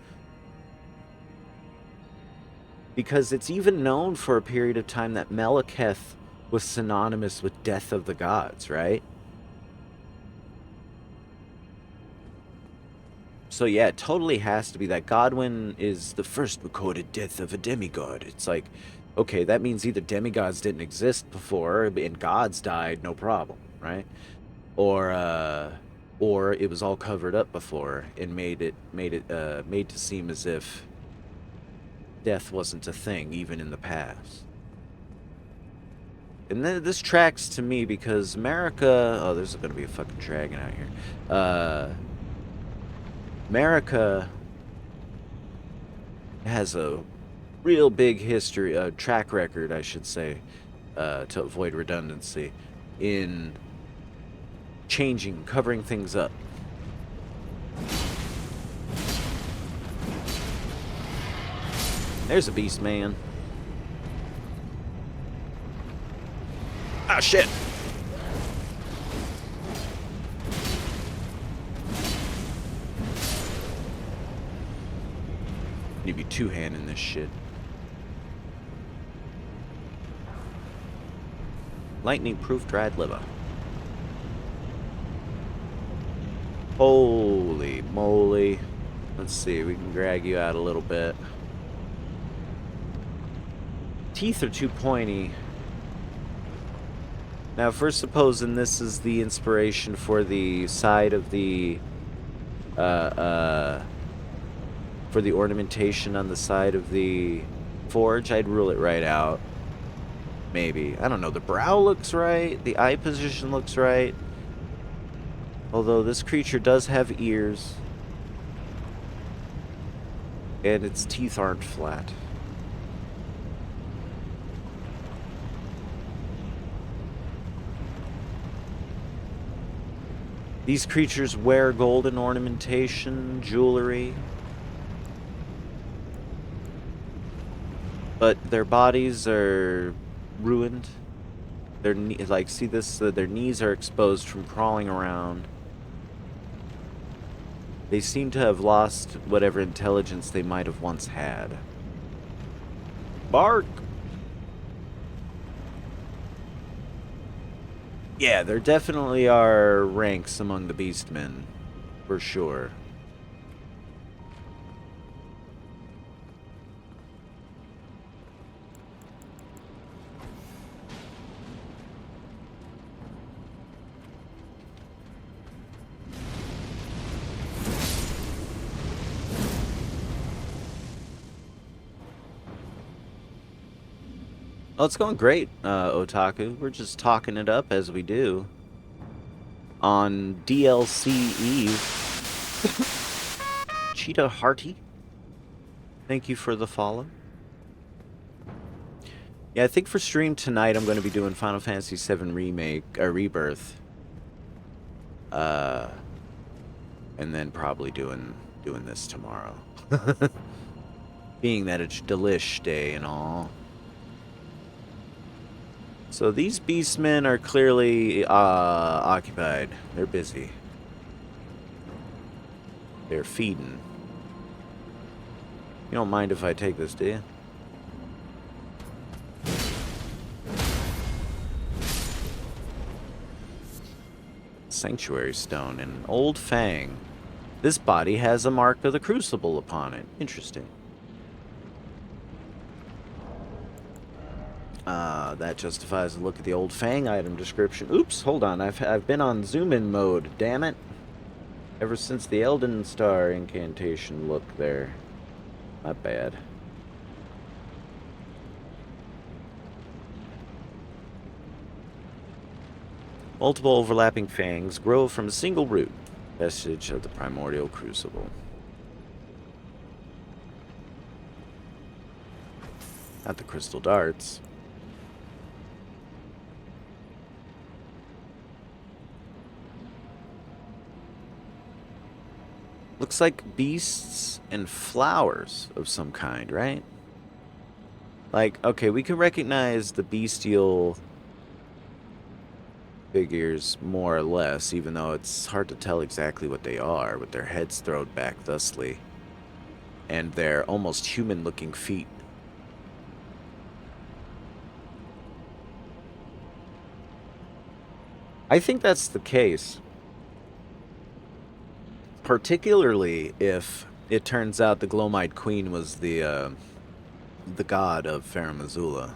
Because it's even known for a period of time that Meleketh was synonymous with death of the gods, right? So yeah, it totally has to be that Godwyn is the first recorded death of a demigod. It's like, okay, that means either demigods didn't exist before and gods died, no problem, right? Or it was all covered up before and made to seem as if death wasn't a thing even in the past. And then this tracks to me because Marika, oh, there's gonna be a fucking dragon out here. Marika has a real big history, a track record, I should say, to avoid redundancy in changing, covering things up. There's a beast man. Ah, shit! Need to be two-handing this shit. Lightning-proof dried liver. Holy moly. Let's see, we can drag you out a little bit. Teeth are too pointy. Now, first supposing this is the inspiration for the side of the, for the ornamentation on the side of the forge, I'd rule it right out. Maybe. I don't know. The brow looks right. The eye position looks right. Although this creature does have ears. And its teeth aren't flat. These creatures wear golden ornamentation, jewelry. But their bodies are ruined. Their like, see this? Their knees are exposed from crawling around. They seem to have lost whatever intelligence they might have once had. Bark! Yeah, there definitely are ranks among the beastmen, for sure. Oh, it's going great, Otaku. We're just talking it up as we do. On DLC Eve. Cheetah Hearty. Thank you for the follow. Yeah, I think for stream tonight I'm going to be doing Final Fantasy VII Rebirth. And then probably doing this tomorrow. Being that it's Delish Day and all. So these beastmen are clearly occupied. They're busy. They're feeding. You don't mind if I take this, do you? Sanctuary stone and an old fang. This body has a mark of the crucible upon it. Interesting. That justifies a look at the old fang item description. Oops, hold on. I've been on zoom-in mode, damn it. Ever since the Elden Star incantation look there. Not bad. Multiple overlapping fangs grow from a single root. Vestige of the primordial crucible. Not the crystal darts. Looks like beasts and flowers of some kind, right? Like, okay, we can recognize the bestial figures more or less, even though it's hard to tell exactly what they are, with their heads thrown back thusly, and their almost human-looking feet. I think that's the case. Particularly if it turns out the Glowmite Queen was the god of Farum Azula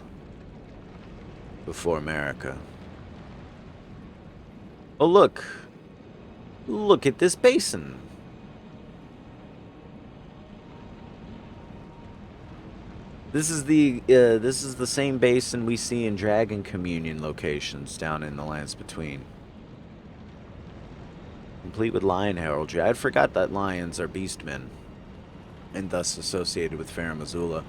before America. Oh, look. Look at this basin. This is the same basin we see in Dragon Communion locations down in the Lands Between. Complete with lion heraldry. I forgot that lions are beastmen, and thus associated with Farum Azula.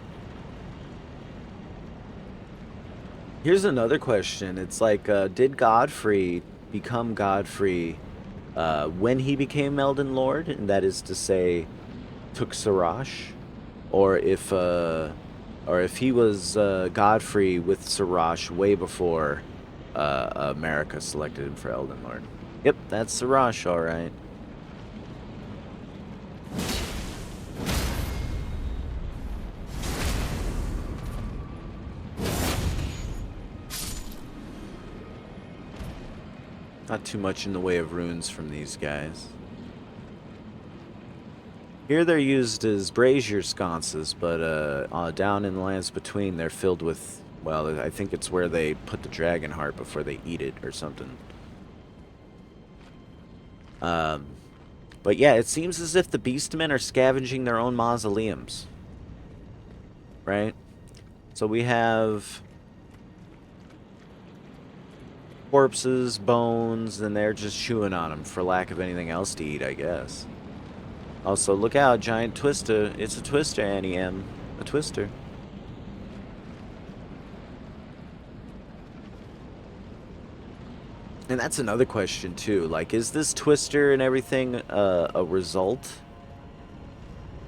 Here's another question. It's like, did Godfrey become Godfrey when he became Elden Lord, and that is to say, took Sirash, or if he was Godfrey with Sirash way before America selected him for Elden Lord. Yep, that's Sirash, all right. Not too much in the way of runes from these guys. Here they're used as brazier sconces, but down in the lands between, they're filled with, well, I think it's where they put the dragon heart before they eat it or something. But yeah, it seems as if the beastmen are scavenging their own mausoleums. Right? So we have corpses, bones, and they're just chewing on them for lack of anything else to eat, I guess. Also, look out, giant twister. It's a twister, Annie M. A twister. And that's another question, too. Like, is this twister and everything a result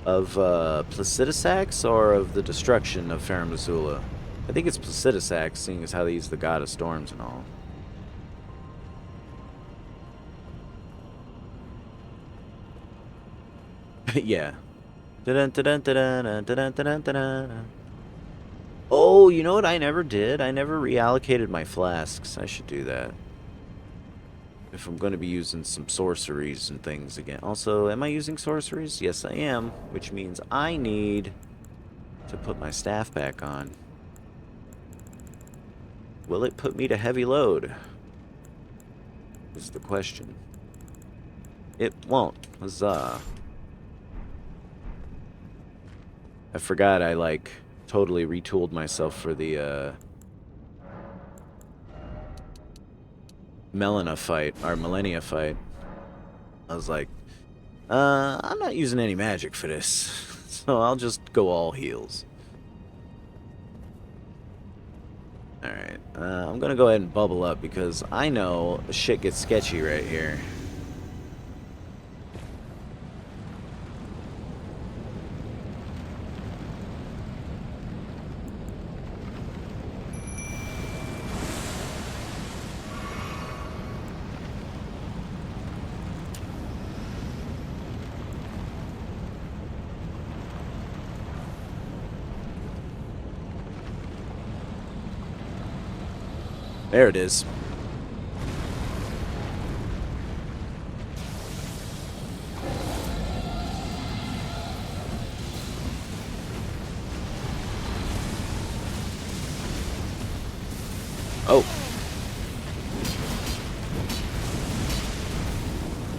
of Placidusax or of the destruction of Farum Azula? I think it's Placidusax, seeing as how they use the god of storms and all. Yeah. Oh, you know what I never did? I never reallocated my flasks. I should do that. If I'm going to be using some sorceries and things again. Also, am I using sorceries? Yes, I am. Which means I need to put my staff back on. Will it put me to heavy load? Is the question. It won't. Huzzah. I forgot I, like, totally retooled myself for the, Melina fight, or Millennia fight. I was like, I'm not using any magic for this, so I'll just go all heals. Alright, I'm gonna go ahead and bubble up because I know shit gets sketchy right here. There it is. Oh.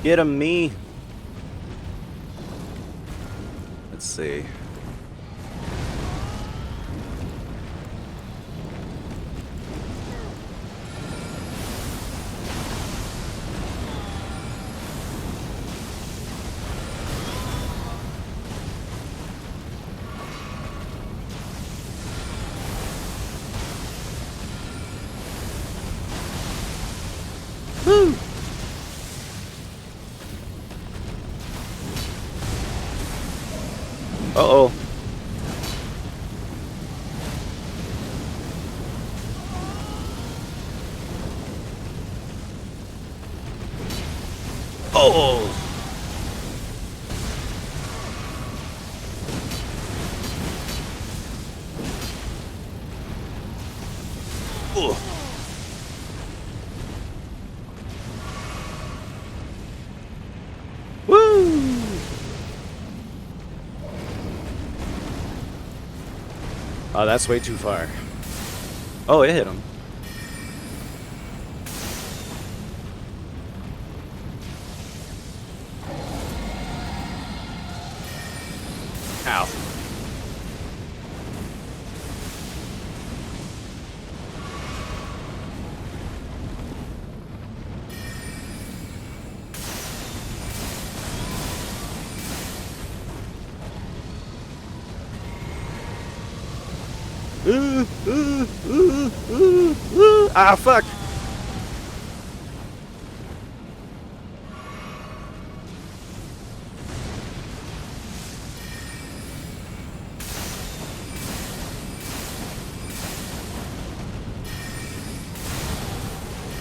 Get him, me. Let's see. Woo! Uh-oh. Oh! Ugh. Woo! Oh, that's way too far. Oh, it hit him. Ow. Ah, fuck!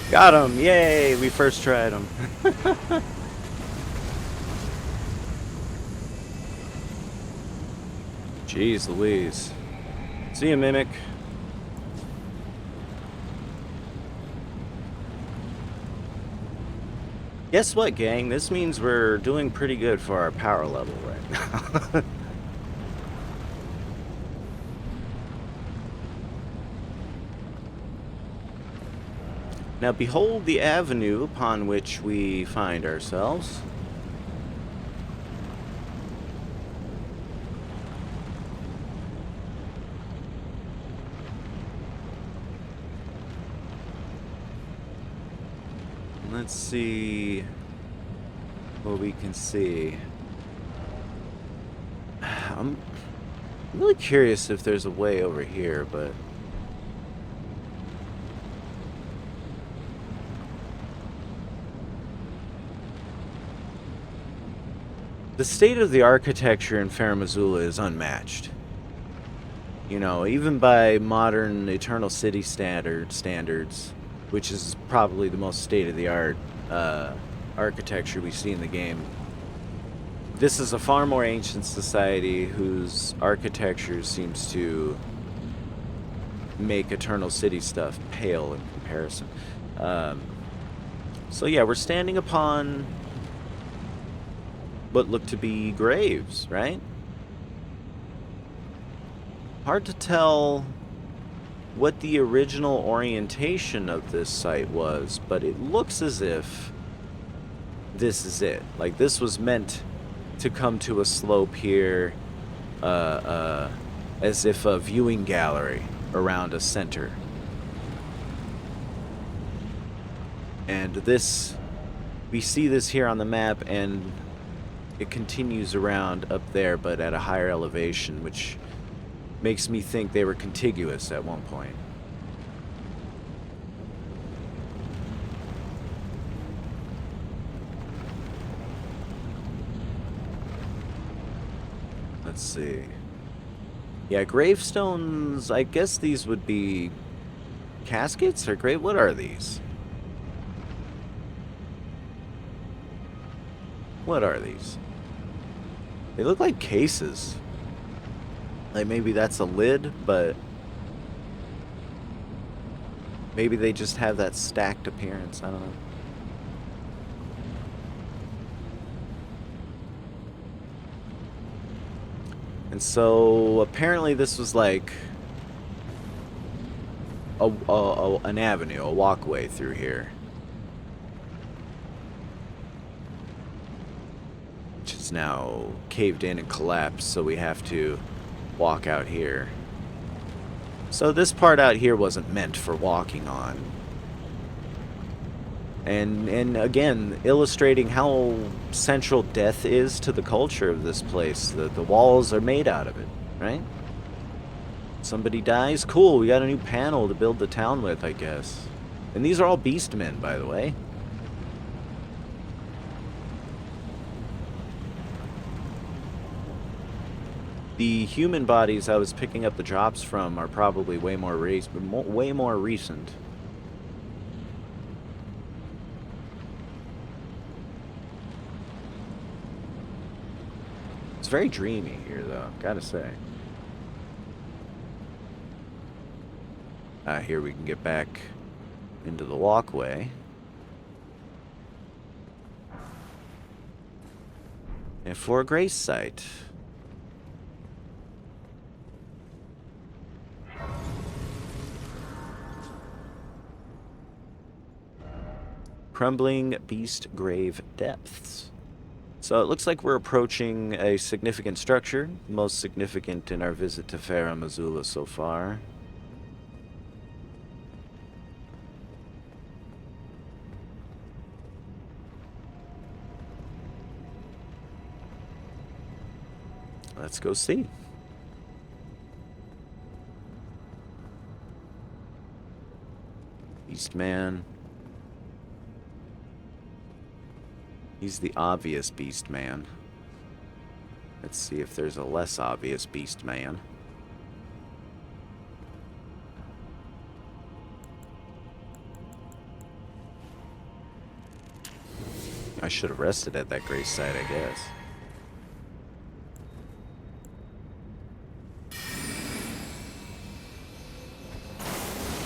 Got him! Yay! We first tried him. Jeez Louise. See ya, Mimic. Guess what, gang? This means we're doing pretty good for our power level right now. Now behold the avenue upon which we find ourselves. Let's see what we can see. I'm really curious if there's a way over here, but... The state of the architecture in Farum Azula is unmatched. You know, even by modern Eternal City standards, which is probably the most state-of-the-art architecture we see in the game. This is a far more ancient society whose architecture seems to make Eternal City stuff pale in comparison. So yeah, we're standing upon what look to be graves, right? Hard to tell what the original orientation of this site was, but it looks as if this is it. Like, this was meant to come to a slope here, as if a viewing gallery around a center. And this, we see this here on the map, and it continues around up there, but at a higher elevation, which makes me think they were contiguous at one point. Let's see. Yeah, gravestones, I guess these would be caskets or grave? What are these? What are these? They look like cases. Like, maybe that's a lid, but maybe they just have that stacked appearance. I don't know. And so apparently this was like an avenue, a walkway through here, which is now caved in and collapsed, so we have to walk out here. So this part out here wasn't meant for walking on. And again, illustrating how central death is to the culture of this place. The walls are made out of it, right? Somebody dies, cool, we got a new panel to build the town with, I guess. And these are all beastmen, by the way. The human bodies I was picking up the drops from are probably way more recent. It's very dreamy here, though, gotta say. Here we can get back into the walkway. And for a grace site. Crumbling Beast Grave Depths. So it looks like we're approaching a significant structure, most significant in our visit to Farum Azula so far. Let's go see. beast man. He's the obvious beast man. Let's see if there's a less obvious beast man. I should have rested at that grace site, I guess.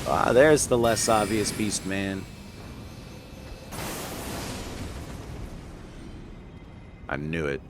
Ah, there's the less obvious beast man. I knew it.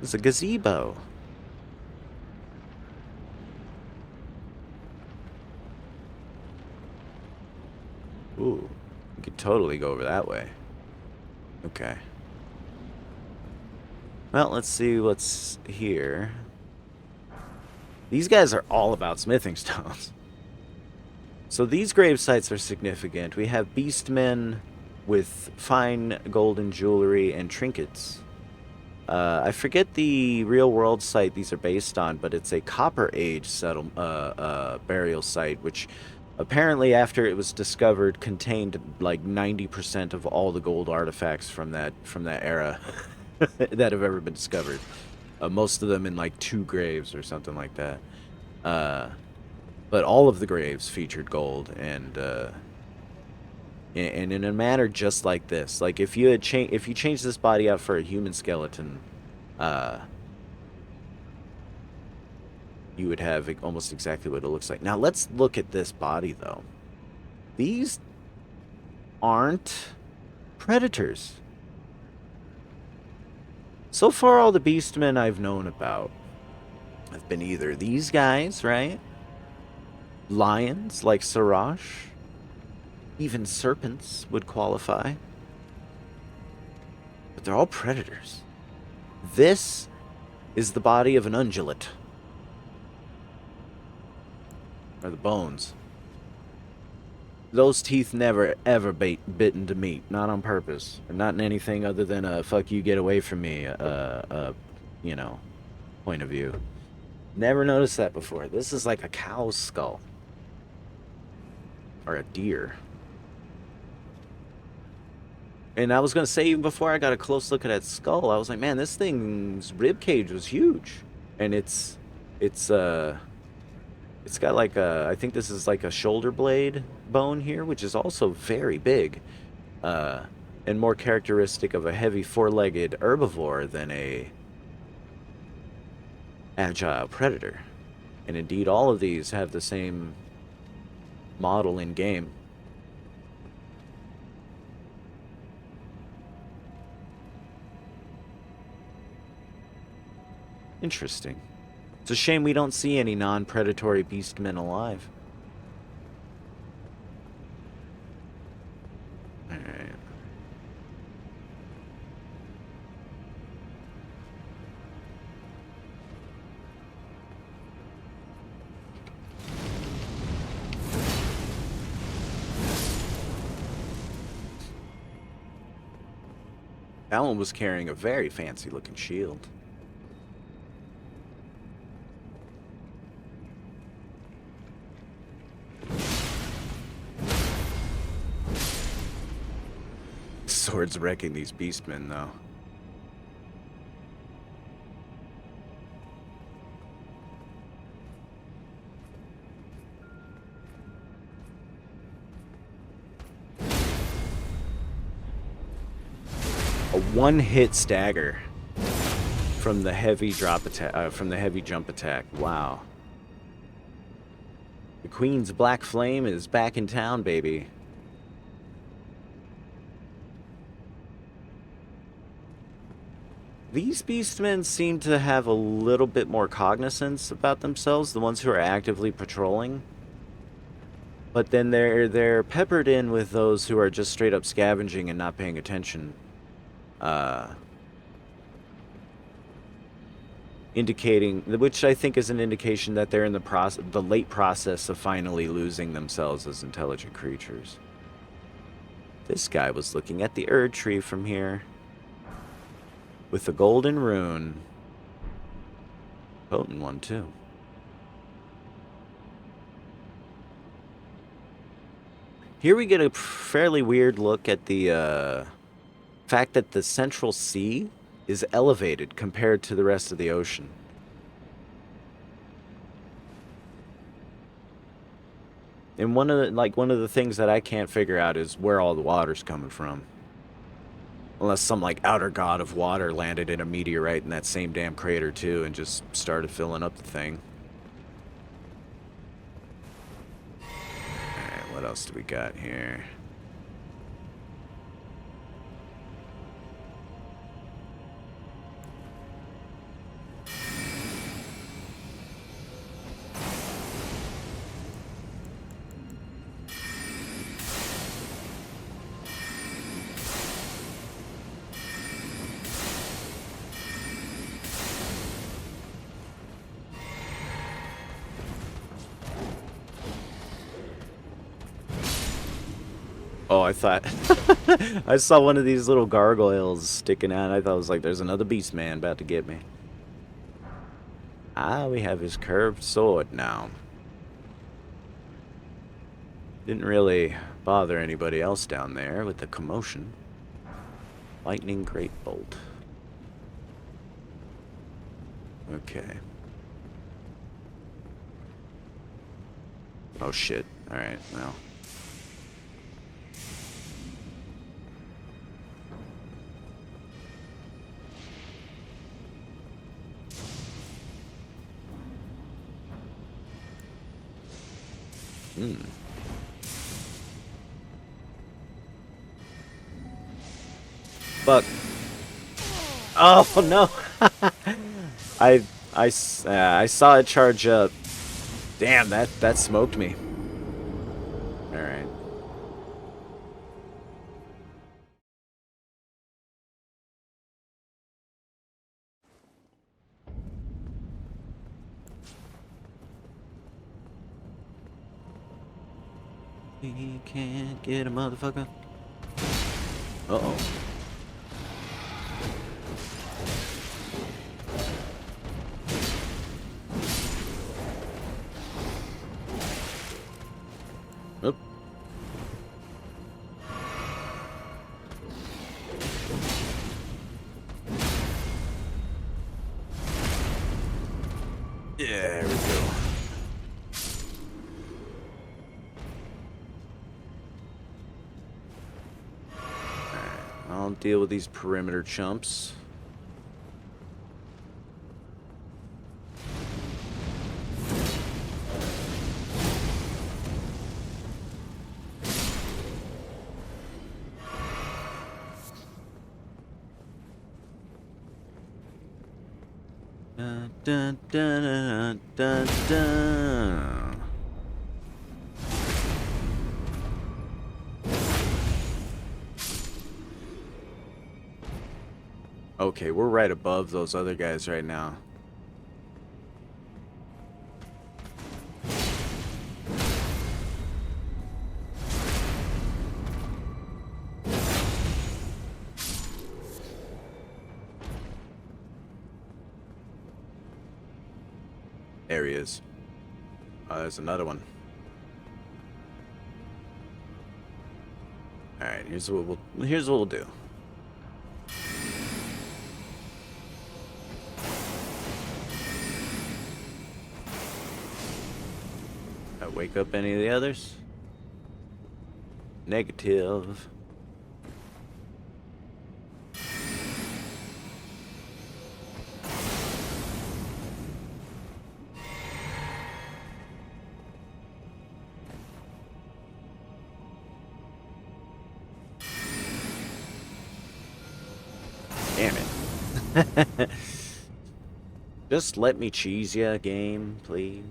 It's a gazebo. Ooh, we could totally go over that way. Okay. Well, let's see what's here. These guys are all about smithing stones. So these grave sites are significant. We have beastmen with fine golden jewelry and trinkets. I forget the real-world site these are based on, but it's a Copper Age burial site, which apparently, after it was discovered, contained like 90% of all the gold artifacts from that era that have ever been discovered. Most of them in like 2 graves or something like that. But all of the graves featured gold, and in a manner just like this. Like if you changed this body out for a human skeleton, you would have almost exactly what it looks like. Now let's look at this body though. These aren't predators. So far, all the beastmen I've known about have been either these guys, right? Lions like Sarash. Even serpents would qualify. But they're all predators. This is the body of an ungulate. Or the bones. Those teeth never ever bit into meat. Not on purpose. Or not in anything other than a fuck you, get away from me, you know, point of view. Never noticed that before. This is like a cow's skull. Or a deer. And I was going to say, even before I got a close look at that skull, I was like, man, this thing's rib cage was huge. And it's got like a, I think this is like a shoulder blade bone here, which is also very big. And more characteristic of a heavy 4-legged herbivore than a agile predator. And indeed, all of these have the same model in game. Interesting. It's a shame we don't see any non-predatory beastmen alive. Alright. That one was carrying a very fancy-looking shield. Sword's wrecking these beastmen, though. A one-hit stagger from the heavy drop attack, from the heavy jump attack. Wow. The Queen's Black Flame is back in town, baby. These beastmen seem to have a little bit more cognizance about themselves, the ones who are actively patrolling. But then they're peppered in with those who are just straight up scavenging and not paying attention. Indicating, which I think is an indication that they're in the late process of finally losing themselves as intelligent creatures. This guy was looking at the Erd tree from here. With the golden rune. Potent one, too. Here we get a fairly weird look at the fact that the central sea is elevated compared to the rest of the ocean. And one of the things that I can't figure out is where all the water's coming from. Unless some like outer god of water landed in a meteorite in that same damn crater too and just started filling up the thing. Alright, what else do we got here? Oh, I thought I saw one of these little gargoyles sticking out. I thought it was like, there's another beast man about to get me. Ah, we have his curved sword now. Didn't really bother anybody else down there with the commotion. Lightning great bolt. Okay. Oh shit. Alright, well. Fuck. Oh no. I saw it charge up. Damn, that smoked me. All right. We can't get a motherfucker. Uh-oh. Oop. There we go. I'll deal with these perimeter chumps. Dun, dun, dun, dun, dun, dun. Okay, we're right above those other guys right now. There he is. Oh, there's another one. Alright, here's what we'll do. Wake up any of the others? Negative. Damn it. Just let me cheese ya, game, please.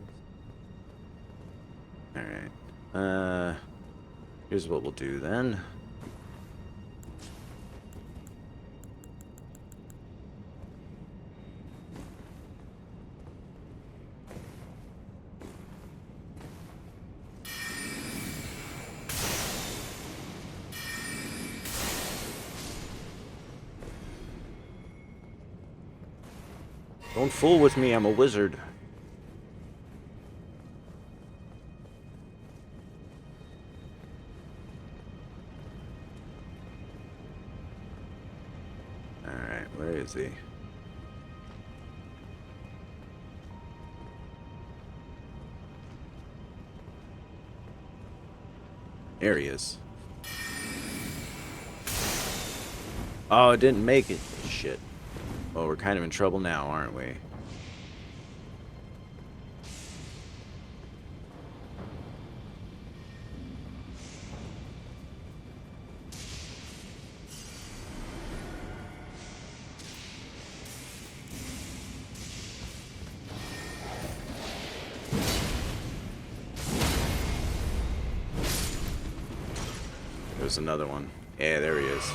Alright. Here's what we'll do then. Don't fool with me, I'm a wizard. Alright, where is he? There he is. Oh, it didn't make it. Shit. Well, we're kind of in trouble now, aren't we? There's another one. Yeah, there he is.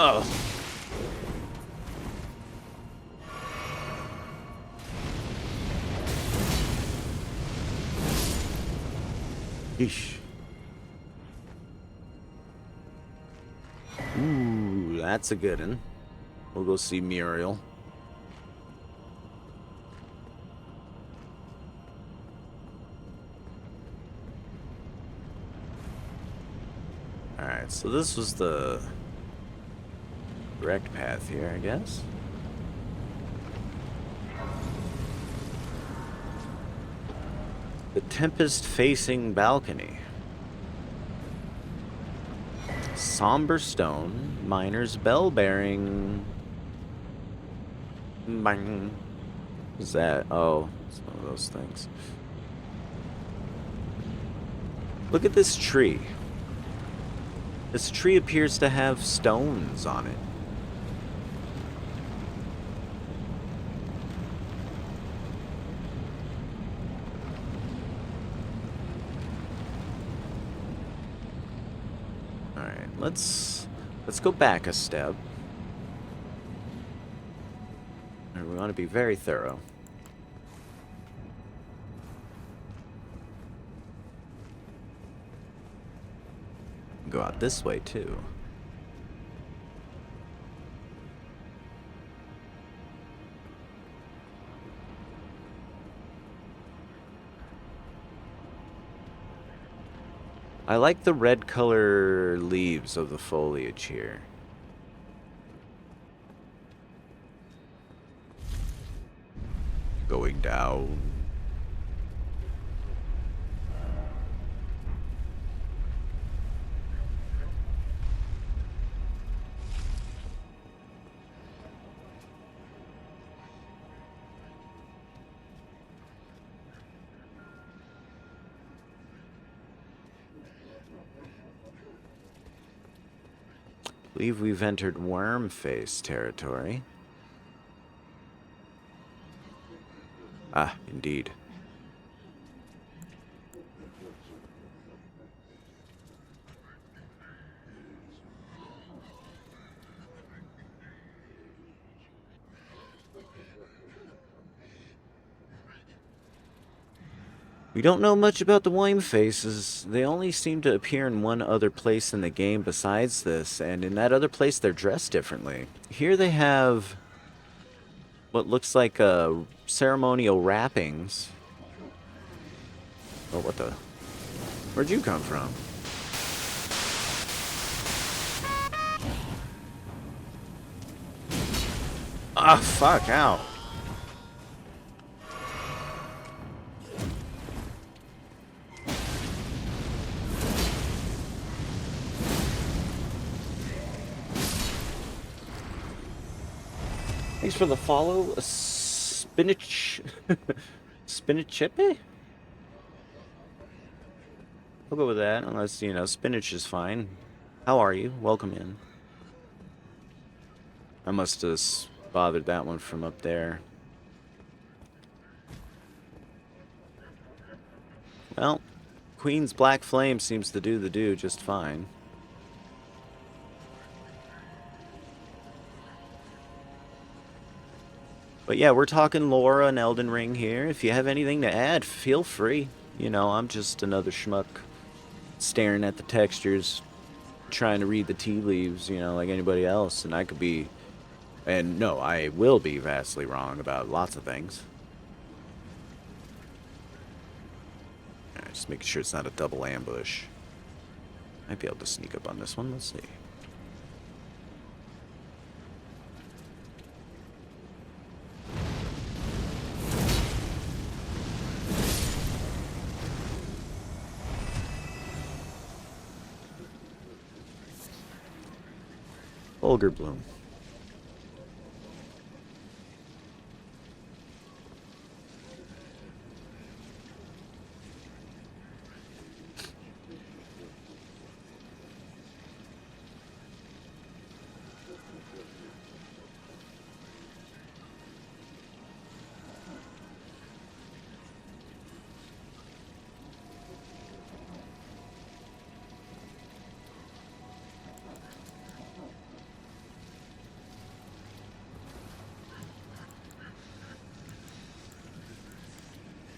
Oh. Yeesh. Ooh, that's a good one. We'll go see Muriel. Alright, so this was the direct path here, I guess. The Tempest-facing balcony. Somber stone, miner's bell bearing. Bang. What's that? Oh, it's one of those things. Look at this tree. This tree appears to have stones on it. Alright, let's go back a step. We want to be very thorough. Go out this way too. I like the red color leaves of the foliage here. Going down. I believe we've entered Worm Face territory. Ah, indeed. We don't know much about the Worm Faces. They only seem to appear in one other place in the game besides this, and in that other place they're dressed differently. Here they have what looks like ceremonial wrappings. Oh, what the? Where'd you come from? Ah, fuck, ow. Thanks for the follow. A spinach. Spinach chippy? I'll go with that, unless, you know, spinach is fine. How are you? Welcome in. I must have bothered that one from up there. Well, Queen's Black Flame seems to do the do just fine. But yeah, we're talking Laura and Elden Ring here. If you have anything to add, feel free. You know, I'm just another schmuck staring at the textures, trying to read the tea leaves, you know, like anybody else. And I could be And no, I will be vastly wrong about lots of things. Alright, just making sure it's not a double ambush. Might be able to sneak up on this one. Let's see. Vulgar Bloom.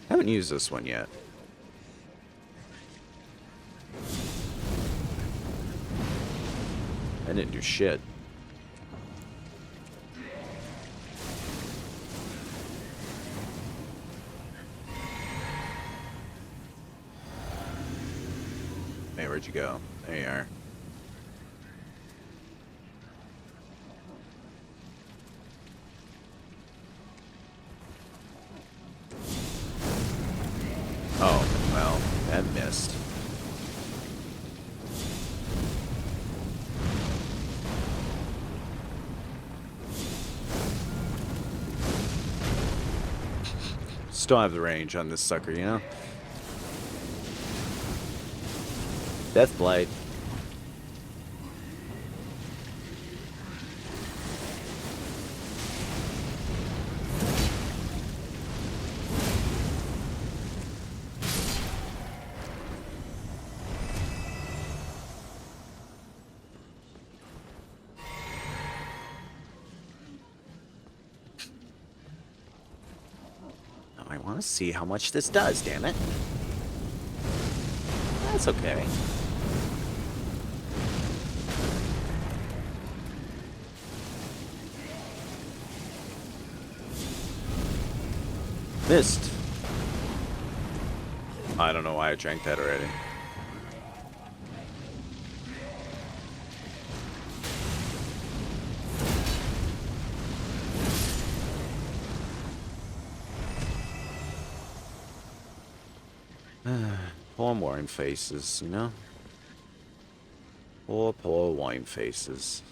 Haven't used this one yet. I didn't do shit. Hey, where'd you go? There you are. Oh, well, that missed. Still have the range on this sucker, you know? Death Blight. I want to see how much this does, damn it. That's okay. Missed. I don't know why I drank that already. Poor wine faces, you know? Poor wine faces.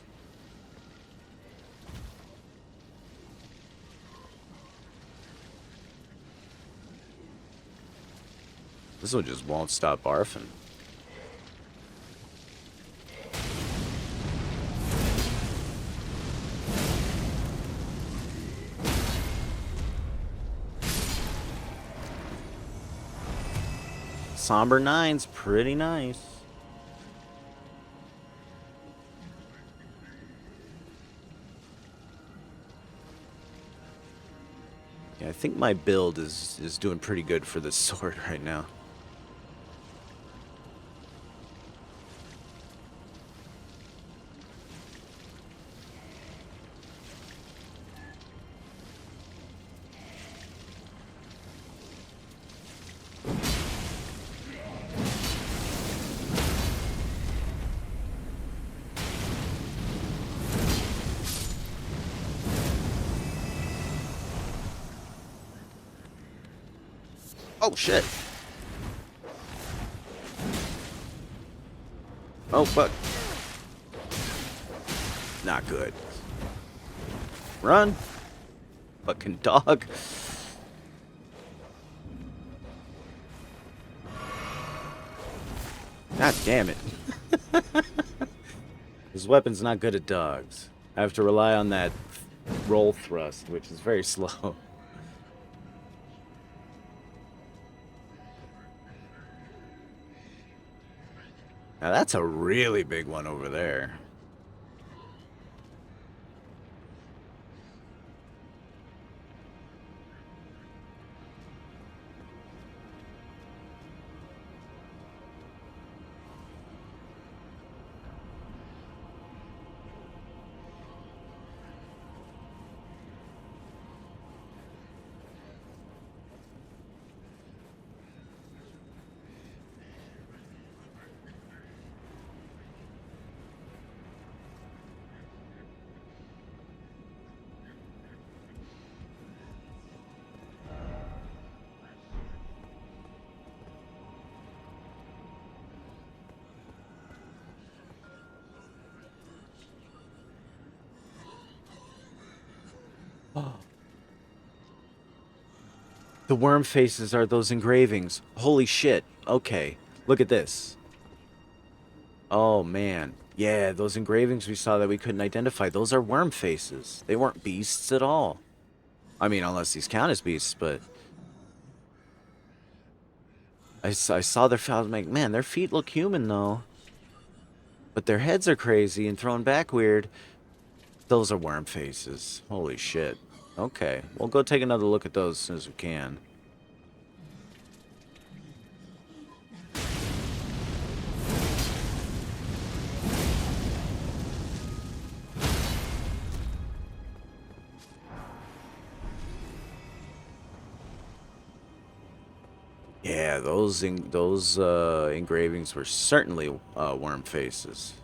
This one just won't stop barfing. Somber 9's pretty nice. Yeah, I think my build is doing pretty good for this sword right now. Oh, shit. Oh, fuck. Not good. Run. Fucking dog. God damn it. His weapon's not good at dogs. I have to rely on that roll thrust, which is very slow. Now that's a really big one over there. The worm faces are those engravings. Holy shit. Okay. Look at this. Oh, man. Yeah, those engravings we saw that we couldn't identify, those are worm faces. They weren't beasts at all. I mean, unless these count as beasts, but... I saw their feet. I was like, man, their feet look human, though. But their heads are crazy and thrown back weird. Those are worm faces. Holy shit. Okay, we'll go take another look at those as soon as we can. Yeah, those engravings were certainly worm faces.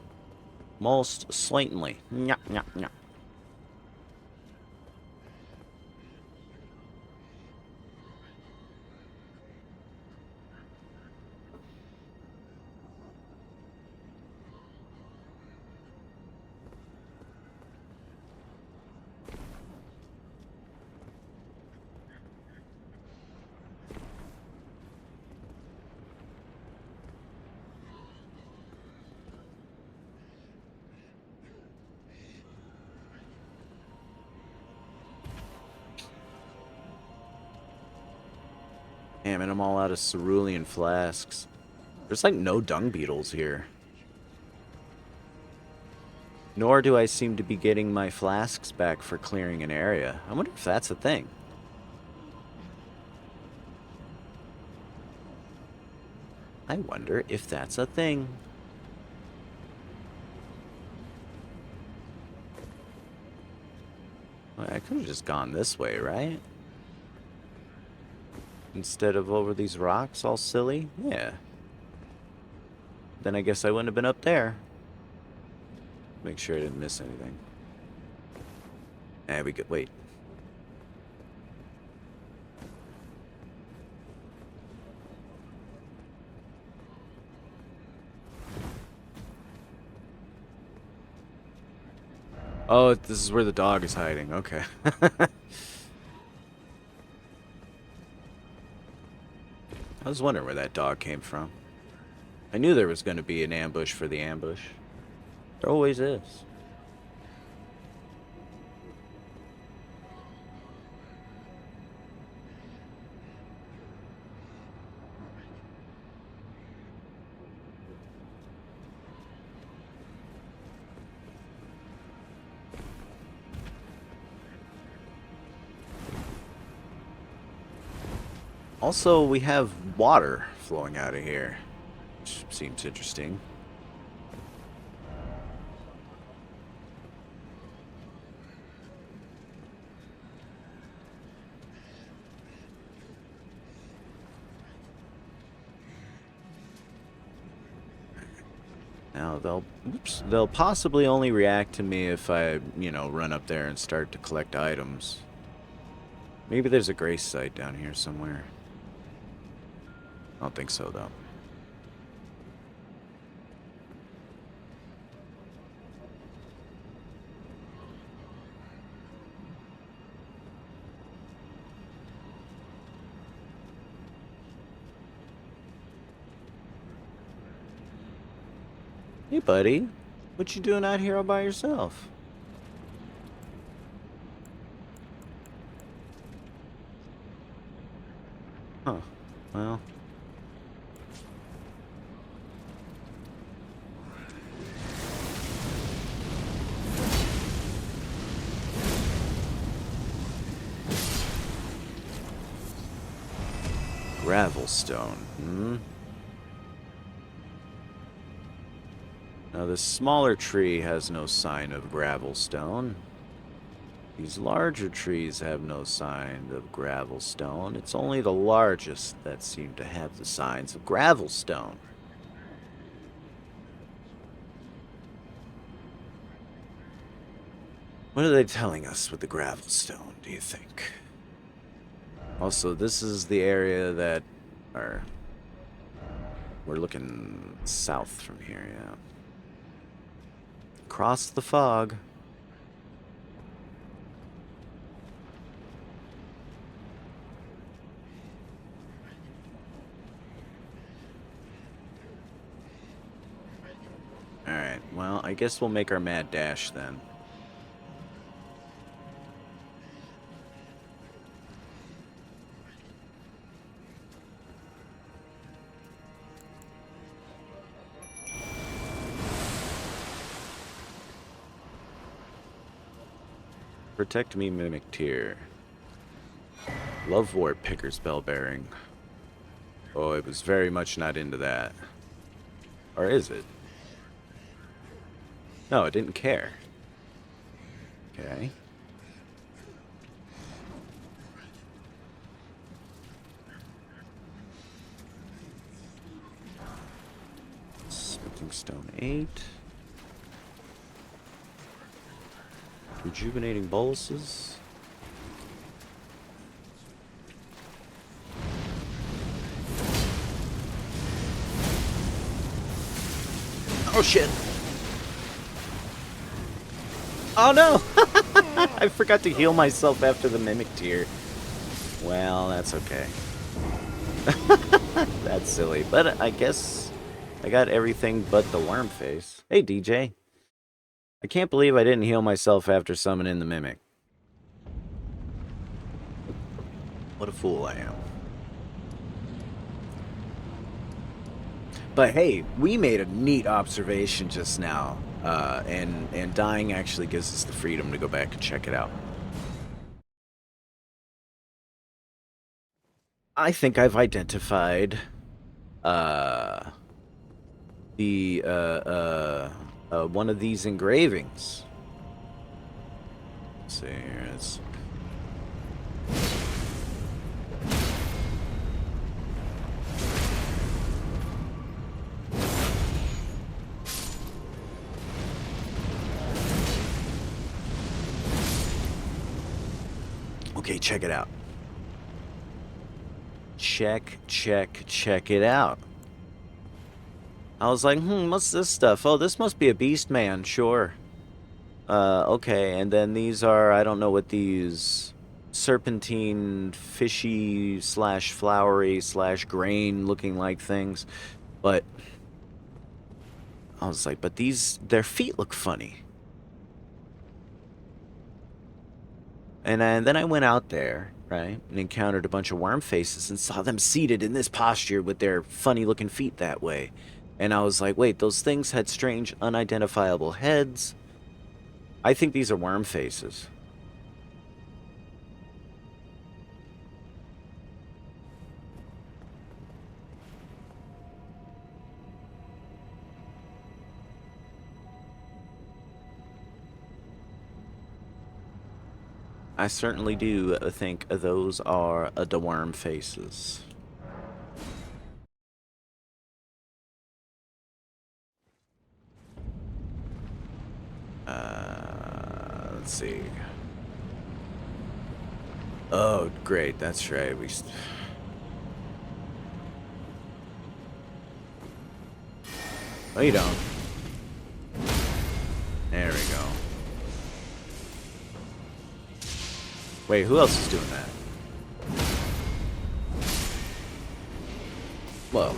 Most certainly. Nyah, nyah, nyah. Damn it, I'm all out of cerulean flasks. There's like no dung beetles here. Nor do I seem to be getting my flasks back for clearing an area. I wonder if that's a thing. I wonder if that's a thing. Well, I could have just gone this way, right? Instead of over these rocks all silly? Yeah. Then I guess I wouldn't have been up there. Make sure I didn't miss anything. There we go. Wait. Oh, this is where the dog is hiding. Okay. I was wondering where that dog came from. I knew there was going to be an ambush for the ambush. There always is. Also, we have water flowing out of here, which seems interesting. Now, they'll possibly only react to me if I, run up there and start to collect items. Maybe there's a grace site down here somewhere. I don't think so, though. Hey, buddy. What you doing out here all by yourself? Huh. Well... Gravelstone, hmm? Now, this smaller tree has no sign of gravelstone. These larger trees have no sign of gravelstone. It's only the largest that seem to have the signs of gravelstone. What are they telling us with the gravelstone, do you think? Also, this is the area that... we're looking south from here, yeah. Across the fog. Well, I guess we'll make our mad dash then. Protect me, Mimic Tier. Love Warp Picker's Bell Bearing. Oh, it was very much not into that. Or is it? No, it didn't care. Okay. Smithing Stone 8. Rejuvenating Boluses. Oh shit! Oh no! I forgot to heal myself after the Mimic Tier. Well, that's okay. That's silly, but I guess I got everything but the worm face. Hey, DJ. I can't believe I didn't heal myself after summoning the Mimic. What a fool I am. But hey, we made a neat observation just now, and dying actually gives us the freedom to go back and check it out. I think I've identified one of these engravings. Let's see here. It's okay, check it out. Check it out. I was like, what's this stuff? Oh, this must be a beast man, sure. Okay, and then these are, I don't know what these serpentine, fishy, slash flowery, slash grain looking like things, but I was like, but their feet look funny. And then I went out there, right, and encountered a bunch of worm faces and saw them seated in this posture with their funny-looking feet that way. And I was like, wait, those things had strange, unidentifiable heads. I think these are worm faces. I certainly do think those are the worm faces. Let's see. Oh, great. That's right. No, you don't. There we go. Wait, who else is doing that? Whoa.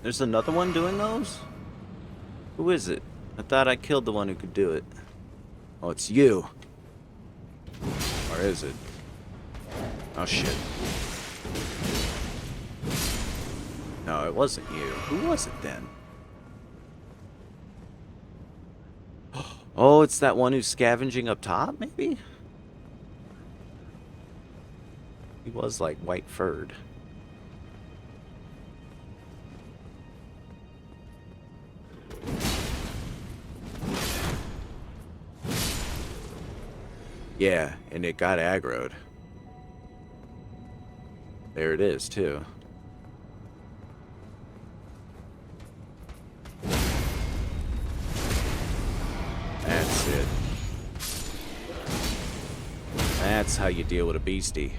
There's another one doing those? Who is it? I thought I killed the one who could do it. Oh, it's you. Or is it? Oh, shit. No, it wasn't you. Who was it then? Oh, it's that one who's scavenging up top, maybe? He was, like, white-furred. Yeah, and it got aggroed. There it is, too. That's it. That's how you deal with a beastie.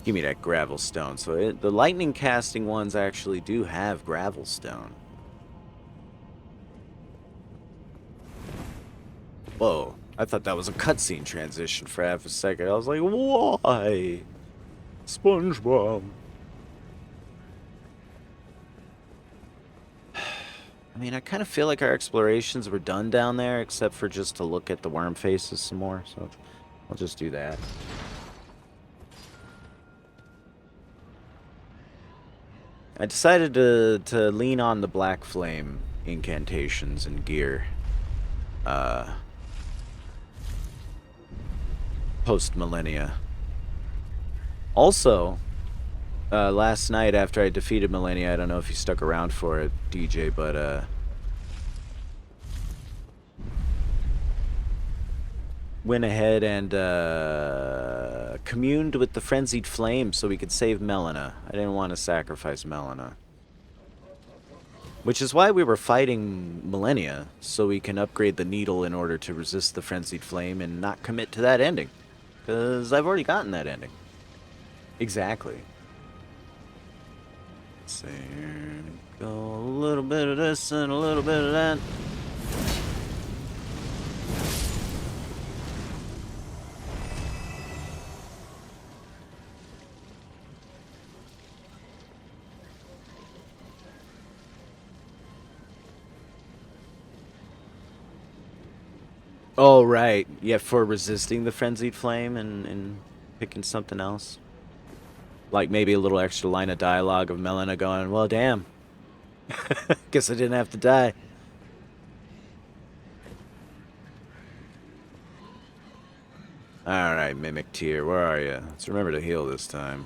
Give me that gravel stone. So the lightning casting ones actually do have gravel stone. Whoa. I thought that was a cutscene transition for half a second. I was like, why? SpongeBob. I mean, I kind of feel like our explorations were done down there, except for just to look at the worm faces some more, so I'll just do that. I decided to lean on the Black Flame incantations and gear. Post-millennia. Also, last night after I defeated Millennia, I don't know if you stuck around for it, DJ, but, went ahead and, communed with the Frenzied Flame so we could save Melina. I didn't want to sacrifice Melina. Which is why we were fighting Millennia, so we can upgrade the needle in order to resist the Frenzied Flame and not commit to that ending. Because I've already gotten that ending. Exactly. Let's see here. Go a little bit of this and a little bit of that. Oh, right. Yeah, for resisting the Frenzied Flame and picking something else. Like maybe a little extra line of dialogue of Melina going, well, damn. Guess I didn't have to die. Alright, Mimic Tier, where are you? Let's remember to heal this time.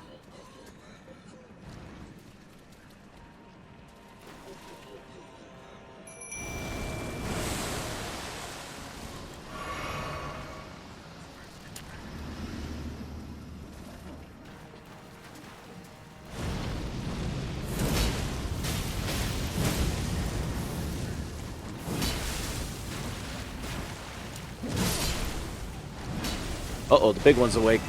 Uh-oh, the big one's awake.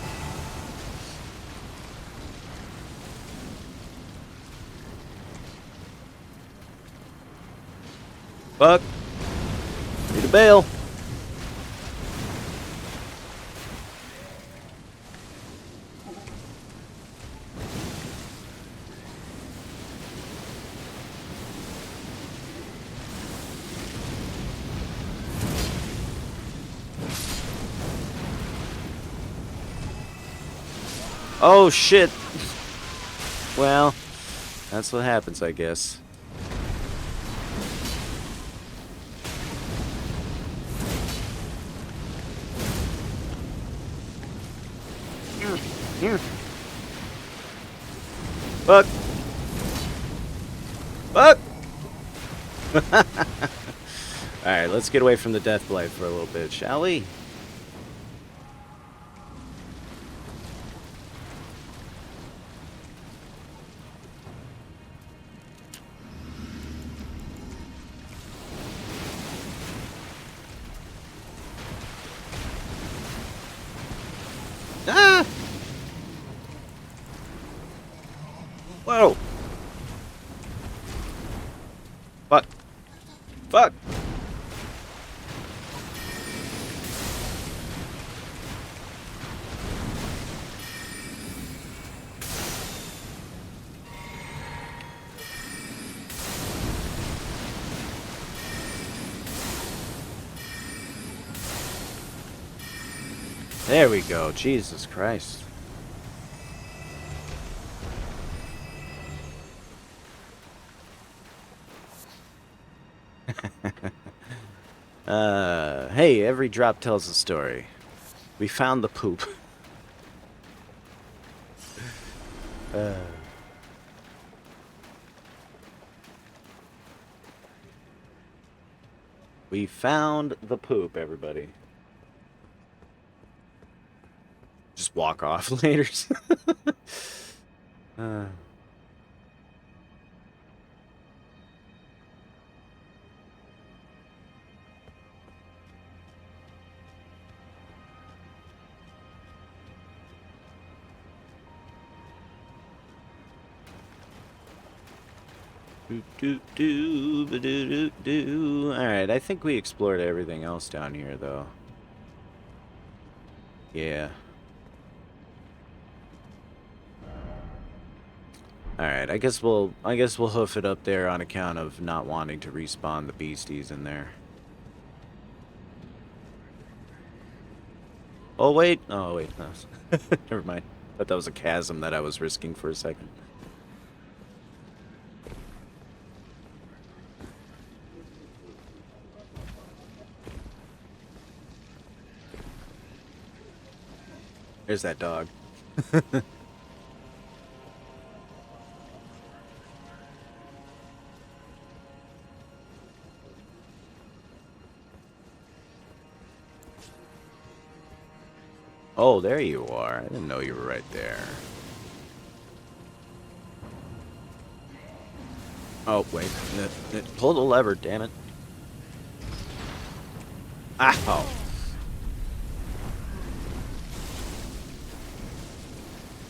Fuck. Need a bail. Oh, shit. Well, that's what happens, I guess. Fuck. Fuck. Alright, let's get away from the death blight for a little bit, shall we? Ah! Whoa! Fuck. Fuck! There we go. Jesus Christ. Hey, every drop tells a story. We found the poop. We found the poop, everybody. Just walk off later. Alright, I think we explored everything else down here, though. Yeah. Alright, I guess we'll hoof it up there on account of not wanting to respawn the beasties in there. Oh wait, no. Never mind. Thought that was a chasm that I was risking for a second. There's that dog. Oh, there you are. I didn't know you were right there. Oh, wait. Pull the lever, damn it. Ow!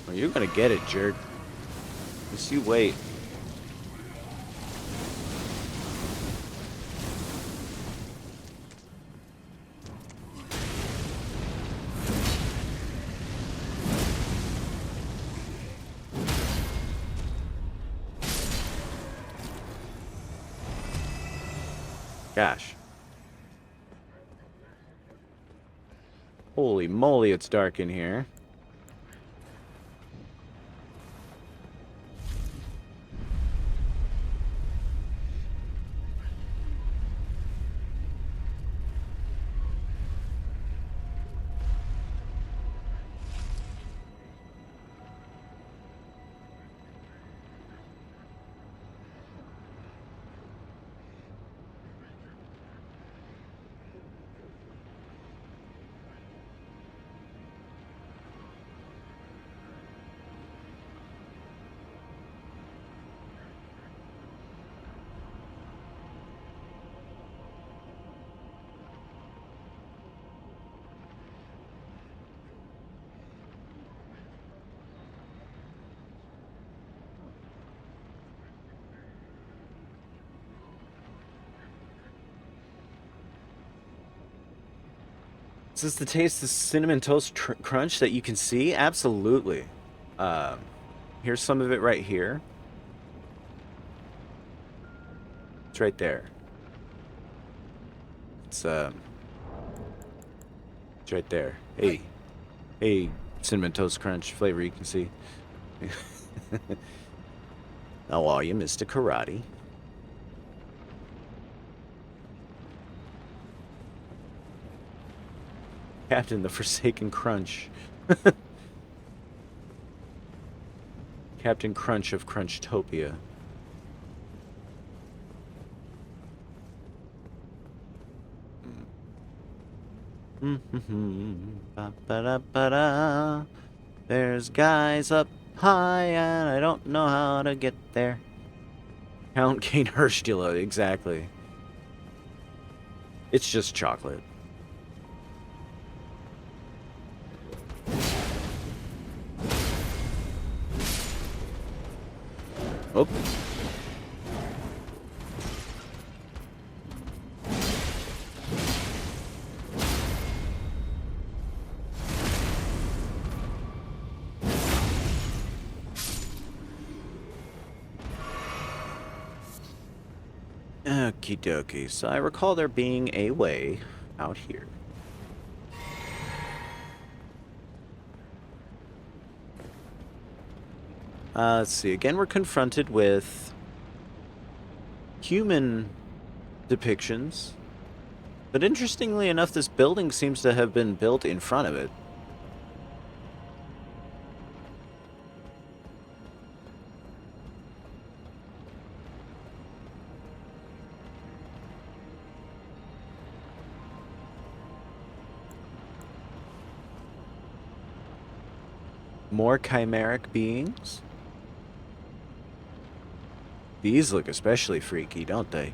Well, you're gonna get it, jerk. Just you wait. Gosh. Holy moly, it's dark in here. Is this the taste of cinnamon toast crunch that you can see? Absolutely. Here's some of it right here. It's right there. It's right there. Hey. Hey, cinnamon toast crunch flavor you can see. How are you, Mr. Karate? Captain the Forsaken Crunch. Captain Crunch of Crunchtopia. There's guys up high and I don't know how to get there. Count Kane Hirschula, exactly. It's just chocolate. Oh. Okie dokie. So I recall there being a way out here. Let's see. Again, we're confronted with human depictions. But interestingly enough, this building seems to have been built in front of it. More chimeric beings? These look especially freaky, don't they?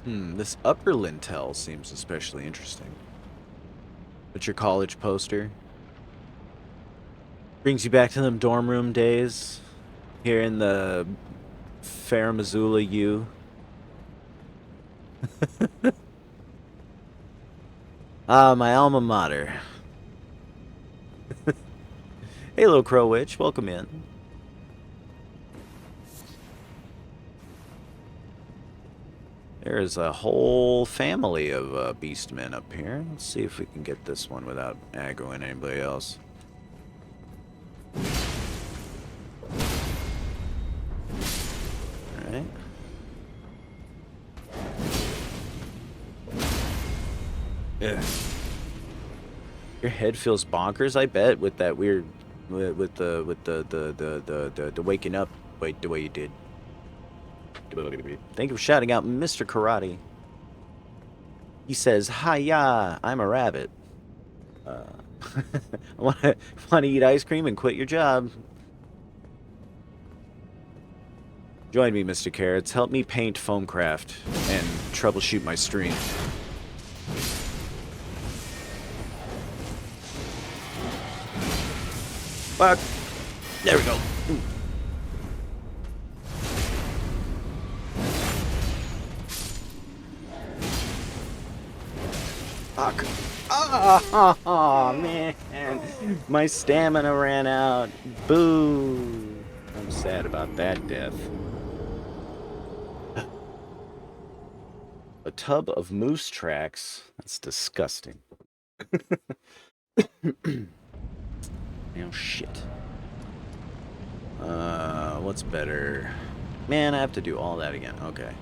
This upper lintel seems especially interesting. What's your college poster? Brings you back to them dorm room days here in the Farum Azula U. Ah, my alma mater. Hey, little crow witch, welcome in. There is a whole family of beastmen up here. Let's see if we can get this one without aggroing anybody else. Alright. Yeah. Your head feels bonkers, I bet, with that weird, with the waking up, the way you did. Thank you for shouting out Mr. Karate. He says, "Hiya, I'm a rabbit. I want to eat ice cream and quit your job. Join me, Mr. Carrots. Help me paint Foamcraft and troubleshoot my stream." Fuck. There we go. Fuck. Oh, man. My stamina ran out. Boo. I'm sad about that death. A tub of moose tracks. That's disgusting. Oh, shit. What's better? Man, I have to do all that again. Okay.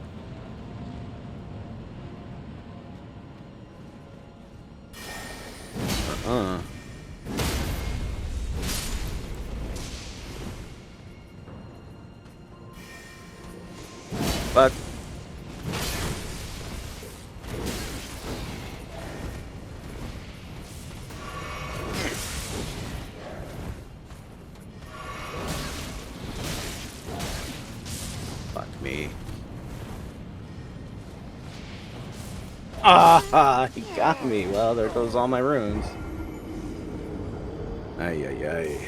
Fuck. Fuck me. Ah, he got me. Well, there goes all my runes. Ay, ay, ay.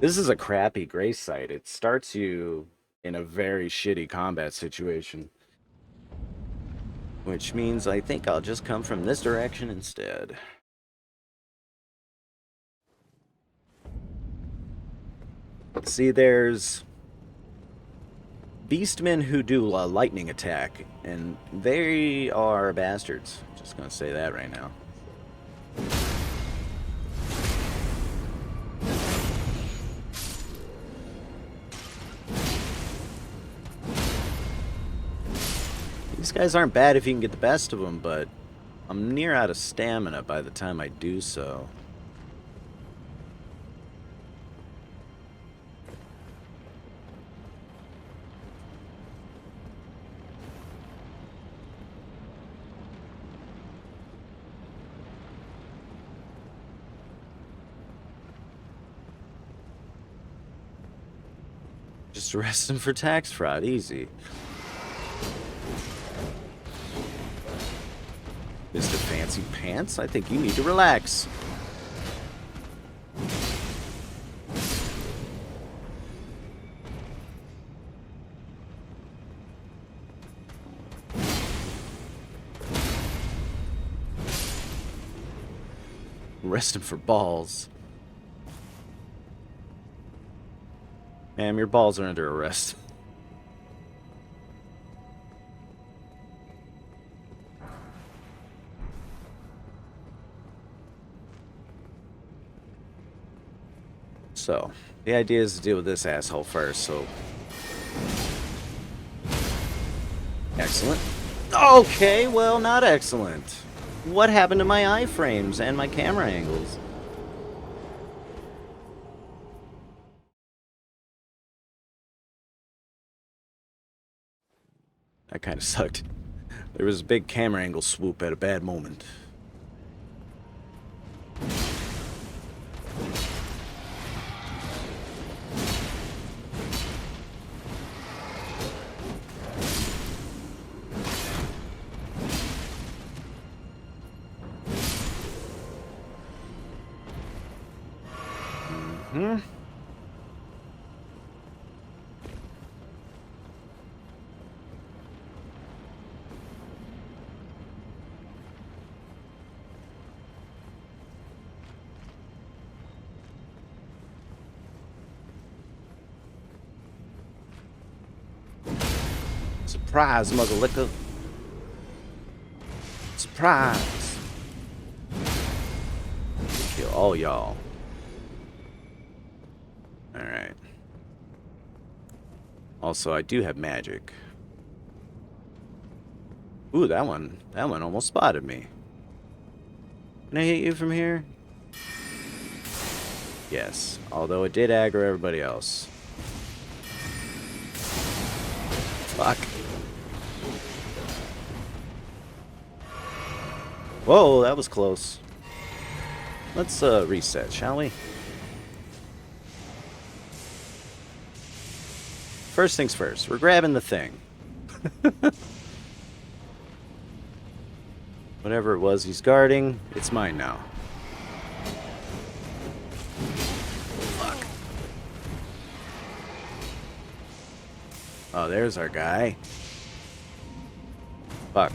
This is a crappy grace site. It starts you in a very shitty combat situation. Which means I think I'll just come from this direction instead. See, there's beastmen who do a lightning attack, and they are bastards. Just gonna say that right now. These guys aren't bad if you can get the best of them, but I'm near out of stamina by the time I do so. Just arrest him for tax fraud, easy. Mr. Fancy Pants, I think you need to relax. Arrest him for balls. Ma'am, your balls are under arrest. So, the idea is to deal with this asshole first, so... Excellent. Okay, well, not excellent. What happened to my iframes and my camera angles? That kind of sucked. There was a big camera angle swoop at a bad moment. Mm-hmm. Surprise, mother liquor. Surprise. Kill all y'all. Alright. Also, I do have magic. Ooh, that one almost spotted me. Can I hit you from here? Yes, although it did aggro everybody else. Fuck. Whoa, that was close. Let's reset, shall we? First things first, we're grabbing the thing. Whatever it was he's guarding, it's mine now. Fuck. Oh, there's our guy. Fuck.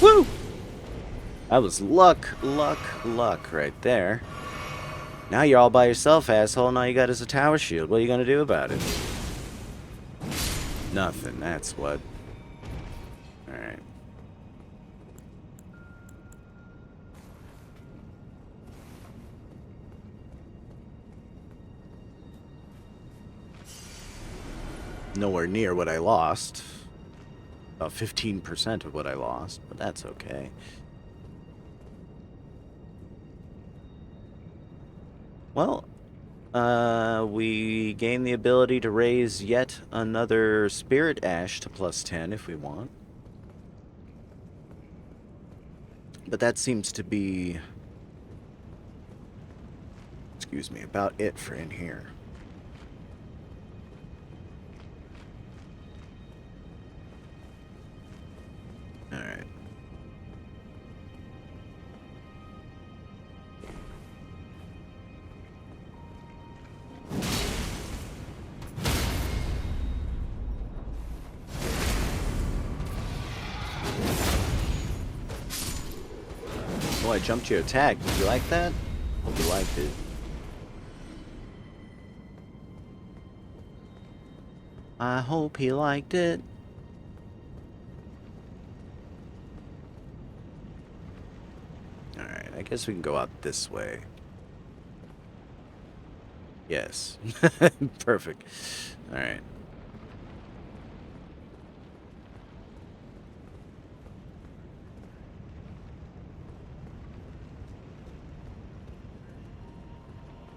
Woo! That was luck right there. Now you're all by yourself, asshole. Now you got is a tower shield. What are you gonna do about it? Nothing, that's what. Alright. Nowhere near what I lost. About 15% of what I lost, but that's okay. Well, we gain the ability to raise yet another Spirit Ash to +10 if we want. But that seems to be, excuse me, about it for in here. Alright. Oh, I jumped your attack. Did you like that? Hope you liked it. I hope he liked it. Alright, I guess we can go out this way. Yes. Perfect. Alright.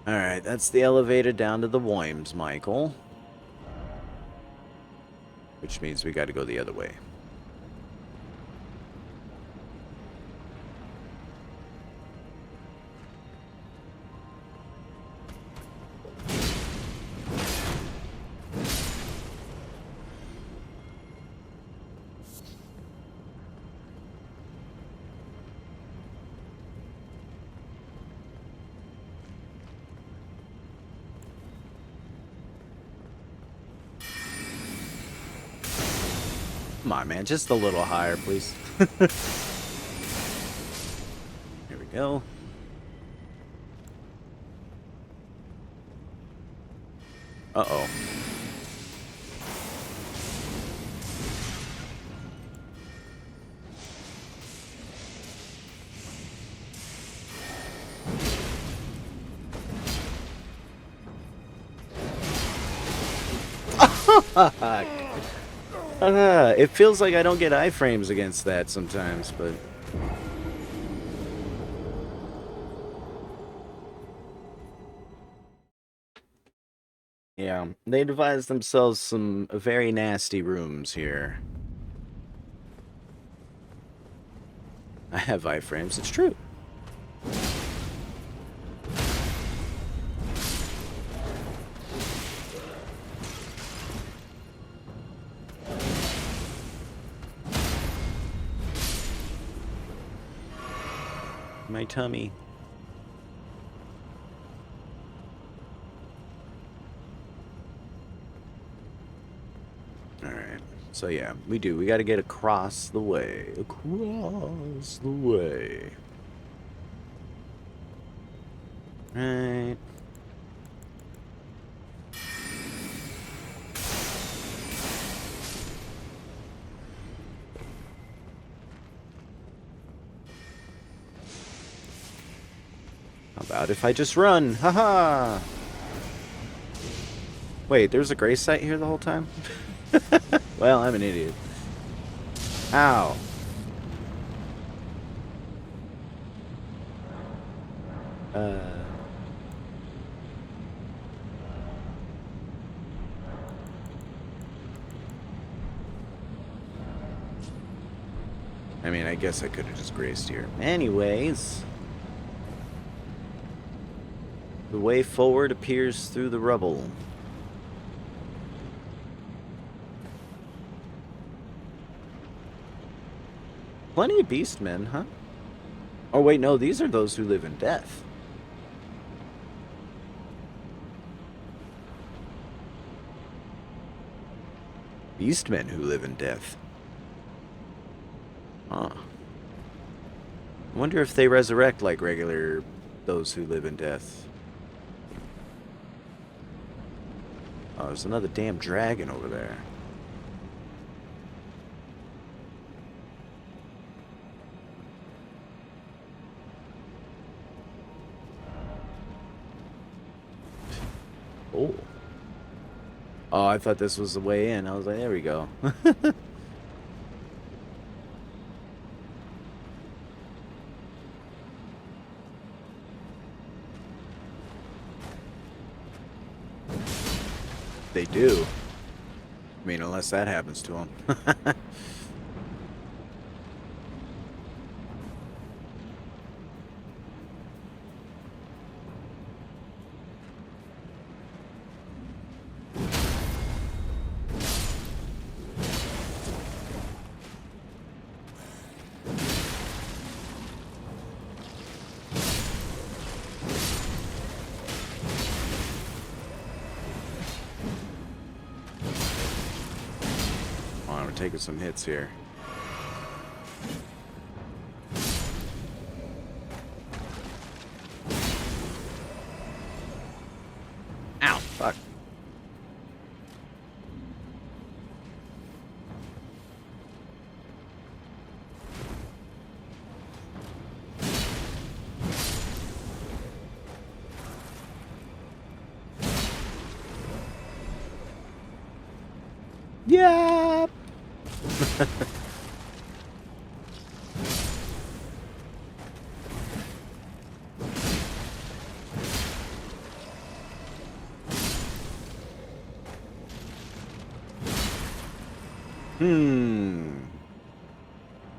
Alright, that's the elevator down to the Worms, Michael. Which means we gotta go the other way. Come on, man. Just a little higher, please. Here we go. Uh-oh. It feels like I don't get iframes against that sometimes, but... yeah, they devised themselves some very nasty rooms here. I have iframes, it's true. My tummy. Alright. So yeah, we do. We gotta get across the way. Across the way. Right. How about if I just run? Haha! Wait, there's a grace site here the whole time? Well, I'm an idiot. Ow. I mean, I guess I could have just graced here. Anyways. The way forward appears through the rubble. Plenty of beastmen, huh? Oh, wait, no, these are those who live in death. Beastmen who live in death. Huh. I wonder if they resurrect like regular those who live in death. Oh, there's another damn dragon over there. Oh. Oh, I thought this was the way in. I was like, there we go. They do. I mean, unless that happens to them. We're taking some hits here. Ow, fuck. Yep.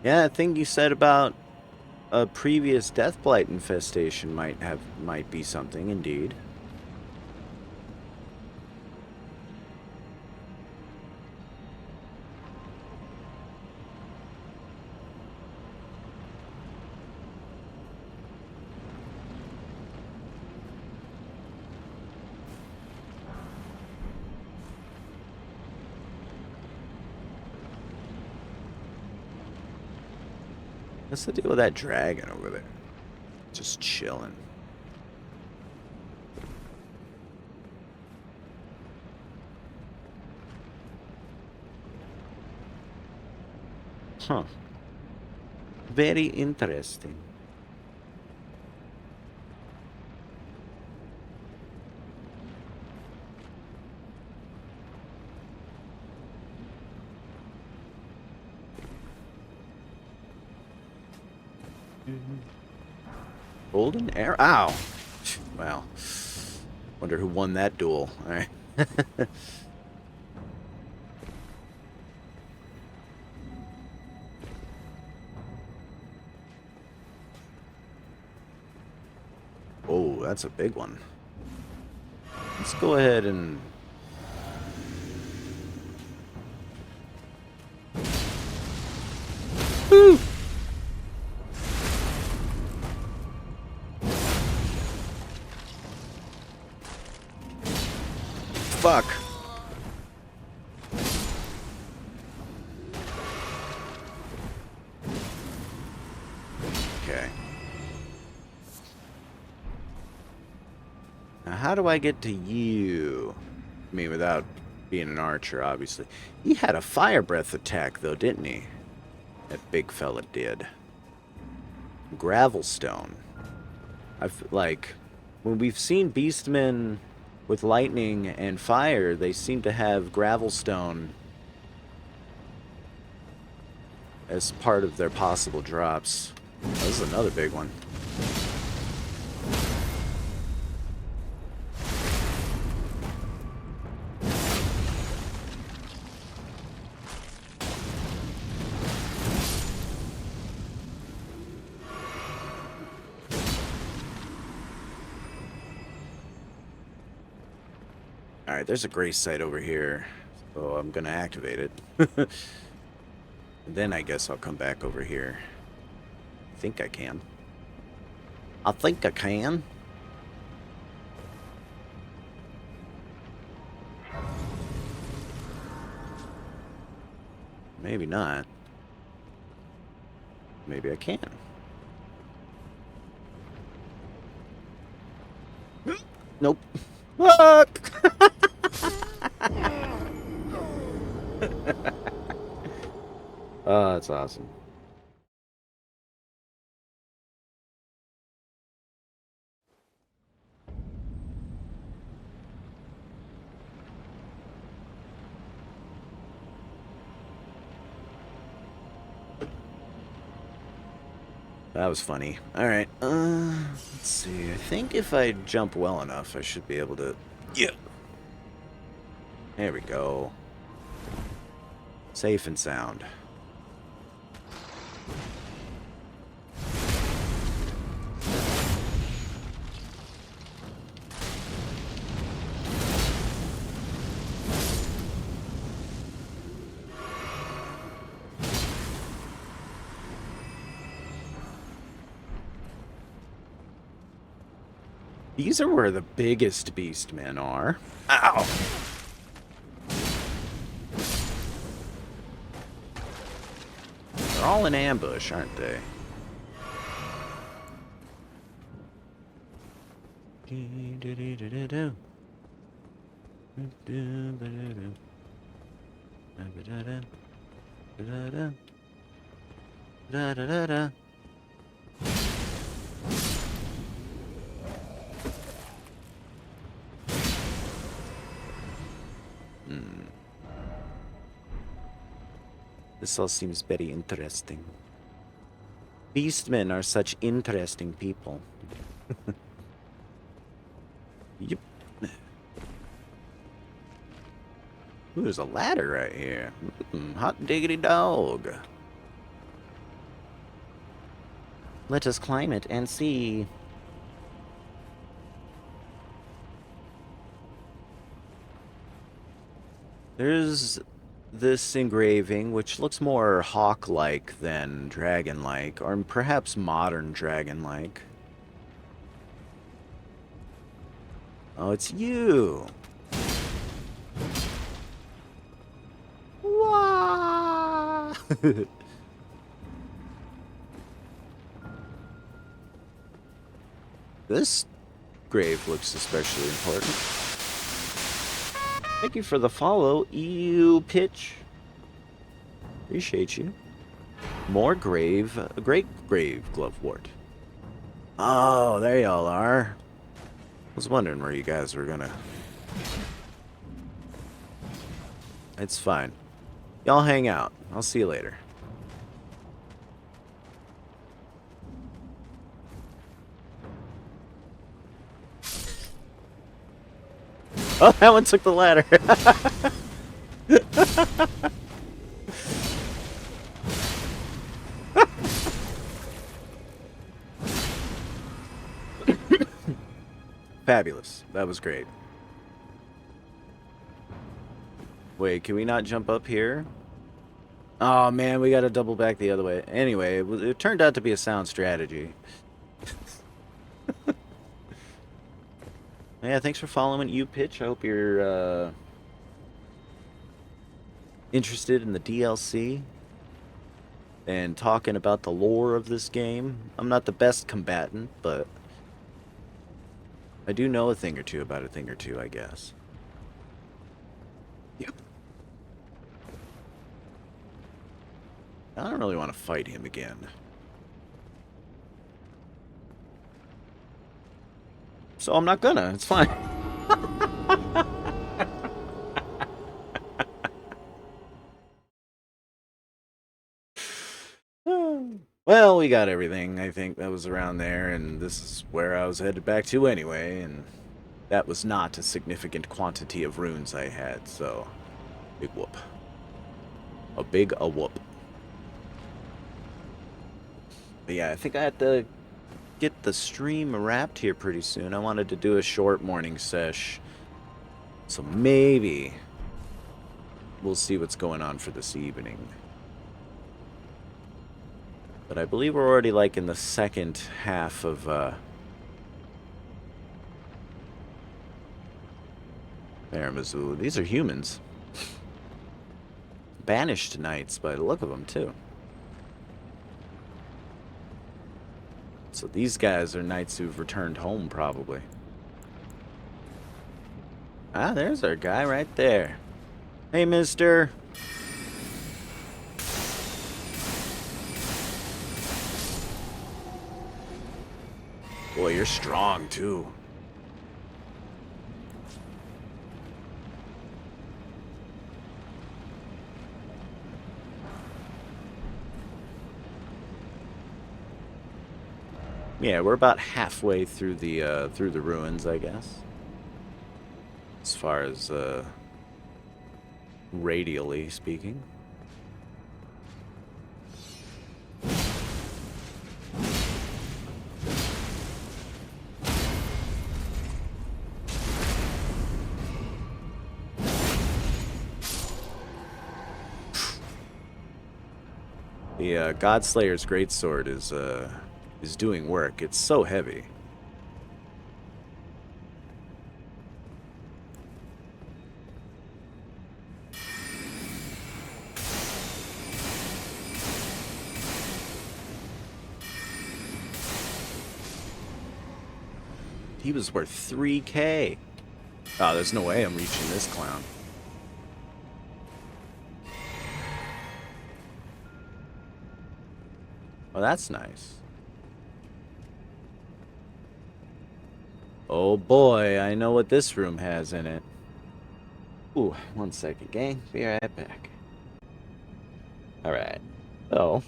Yeah, I think you said about a previous Deathblight infestation might be something indeed. What's the deal with that dragon over there? Just chilling. Huh. Very interesting. Golden arrow? Ow! Well, wonder who won that duel. All right. Oh, that's a big one. Let's go ahead and... Woo! fuck. Okay. Now, how do I get to you? I mean, without being an archer, obviously. He had a fire breath attack, though, didn't he? That big fella did. Gravelstone. Like, when we've seen beastmen with lightning and fire, they seem to have gravelstone as part of their possible drops. Oh, this is another big one. Alright, there's a grace site over here, so I'm gonna activate it. And then I guess I'll come back over here. I think I can. I think I can. Maybe not. Maybe I can. Nope. Fuck! Oh, that's awesome. That was funny. Alright, let's see. I think if I jump well enough, I should be able to... Yeah! There we go. Safe and sound. These are where the biggest beastmen are. Ow! They're all in ambush, aren't they? This all seems very interesting. Beastmen are such interesting people. Yep. Ooh, there's a ladder right here. Hot diggity dog. Let us climb it and see. There's this engraving, which looks more hawk-like than dragon-like, or perhaps modern dragon-like. Oh, it's you! Wah! This grave looks especially important. Thank you for the follow, EU Pitch. Appreciate you. More grave, a great grave glovewort. Oh, there y'all are. I was wondering where you guys were gonna... It's fine. Y'all hang out. I'll see you later. Oh, that one took the ladder. Fabulous. That was great. Wait, can we not jump up here? Oh man, we gotta double back the other way. Anyway, it turned out to be a sound strategy. Yeah, thanks for following you, Pitch. I hope you're interested in the DLC and talking about the lore of this game. I'm not the best combatant, but I do know a thing or two about a thing or two, I guess. Yep. I don't really want to fight him again. So I'm not gonna. It's fine. Well, we got everything. I think that was around there, and this is where I was headed back to anyway, and that was not a significant quantity of runes I had, so big whoop. A big whoop. But yeah, I think I had to get the stream wrapped here pretty soon. I wanted to do a short morning sesh, so maybe we'll see what's going on for this evening. But I believe we're already like in the second half of Farum, Azula. These are humans. Banished knights by the look of them too. So these guys are knights who've returned home probably. Ah, there's our guy right there. Hey, mister. Boy, you're strong, too. Yeah, we're about halfway through the ruins, I guess. As far as radially speaking. The Godslayer's greatsword is doing work. It's so heavy. He was worth 3K. Oh, there's no way I'm reaching this clown. Oh, that's nice. Oh boy, I know what this room has in it. Ooh, 1 second, gang. Be right back. Alright. So.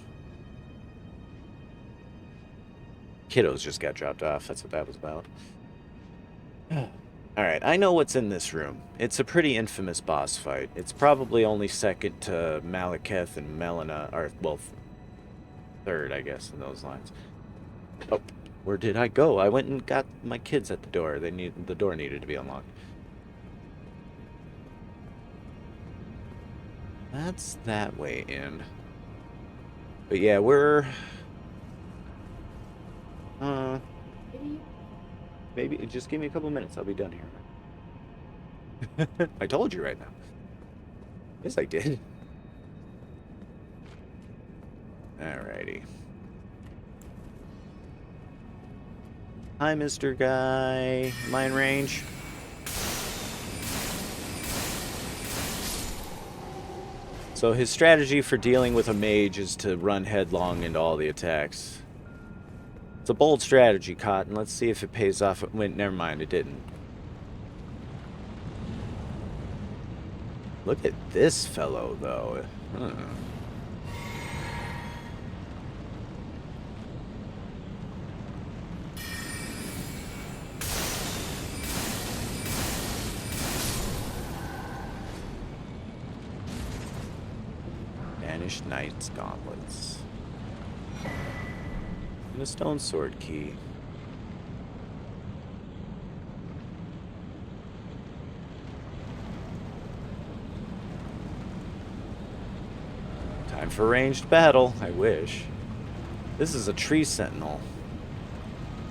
Kiddos just got dropped off. That's what that was about. Alright, I know what's in this room. It's a pretty infamous boss fight. It's probably only second to Malekith and Melina, or, well, third, I guess, in those lines. Oh, where did I go? I went and got my kids at the door. The door needed to be unlocked. That's that way in. But yeah, we're... maybe, just give me a couple minutes. I'll be done here. I told you right now. Yes, I did. Alrighty. Hi, Mr. Guy. Am I in range? So his strategy for dealing with a mage is to run headlong into all the attacks. It's a bold strategy, Cotton. Let's see if it pays off. Wait, never mind, it didn't. Look at this fellow, though. Banished Knight's Gauntlets. And a stone sword key. Time for ranged battle, I wish. This is a tree sentinel.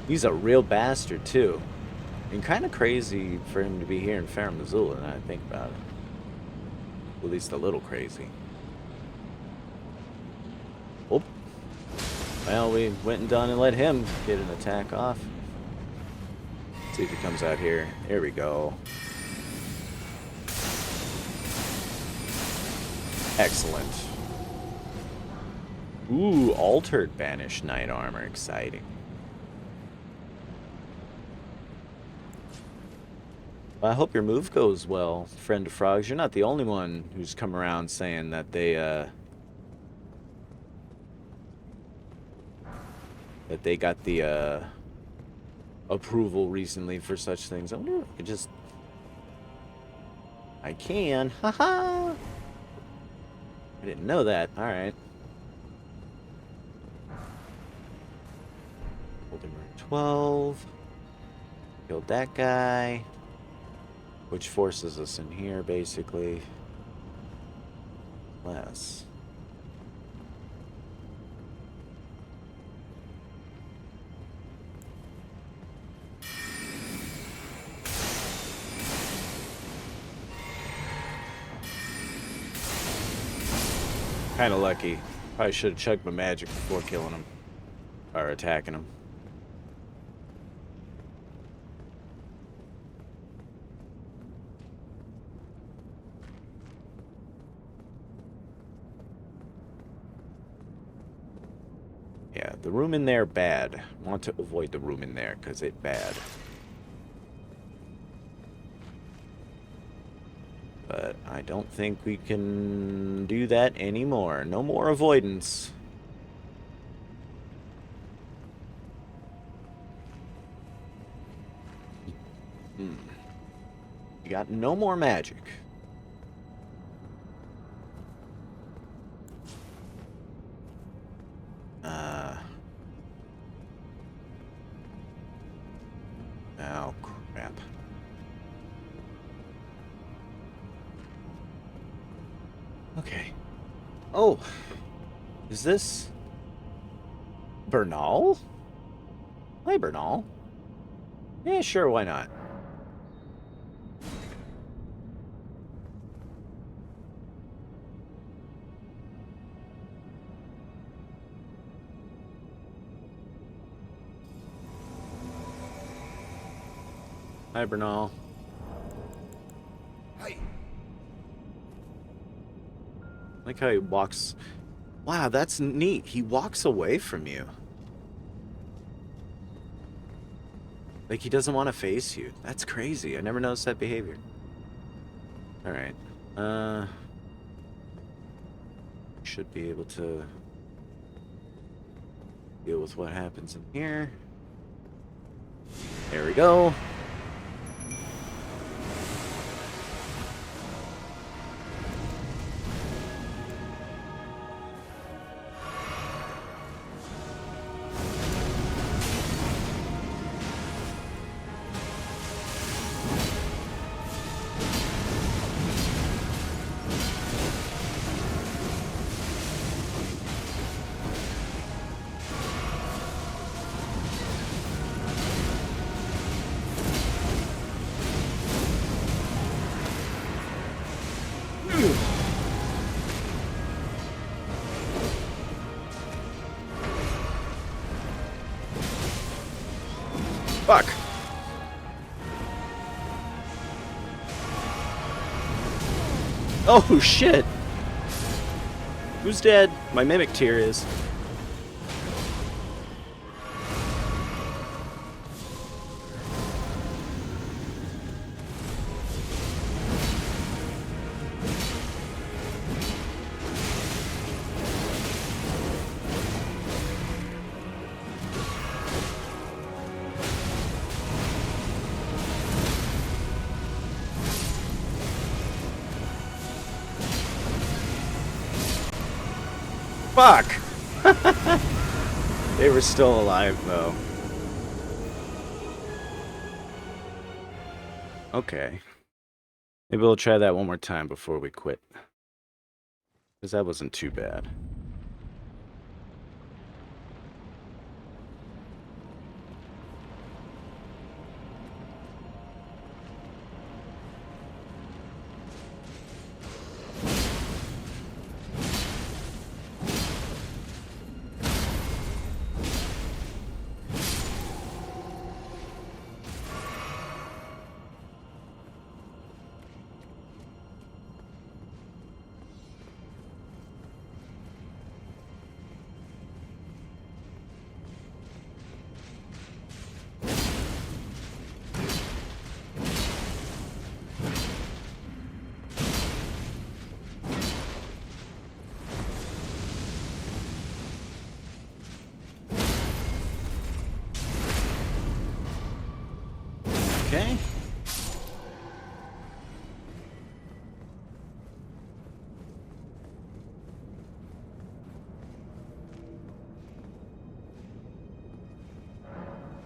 He's a real bastard, too. And kind of crazy for him to be here in Farum, Azula, now I think about it. At least a little crazy. Oh. Well, we went and done and let him get an attack off. See if he comes out here. Here we go. Excellent. Ooh, altered banished knight armor. Exciting. Well, I hope your move goes well, friend of frogs. You're not the only one who's come around saying that they got the approval recently for such things. I wonder if I could just... I can. Haha! I didn't know that. Alright. Holding 12. Killed that guy. Which forces us in here, basically. Less. Kind of lucky. Probably should have chugged my magic before killing him. Or attacking him. Yeah, the room in there, bad. Want to avoid the room in there, because it bad. But I don't think we can do that anymore. No more avoidance. Hmm. You got no more magic. Oh, crap. Okay. Oh. Is this... Bernal? Hi, Bernal. Yeah, sure, why not? Hi, Bernal. Hey. Like how he walks... Wow, that's neat. He walks away from you. Like he doesn't want to face you. That's crazy. I never noticed that behavior. Alright. Should be able to deal with what happens in here. There we go. Fuck. Oh, shit. Who's dead? My mimic tier is. Fuck! They were still alive, though. Okay. Maybe we'll try that one more time before we quit. Because that wasn't too bad. Okay.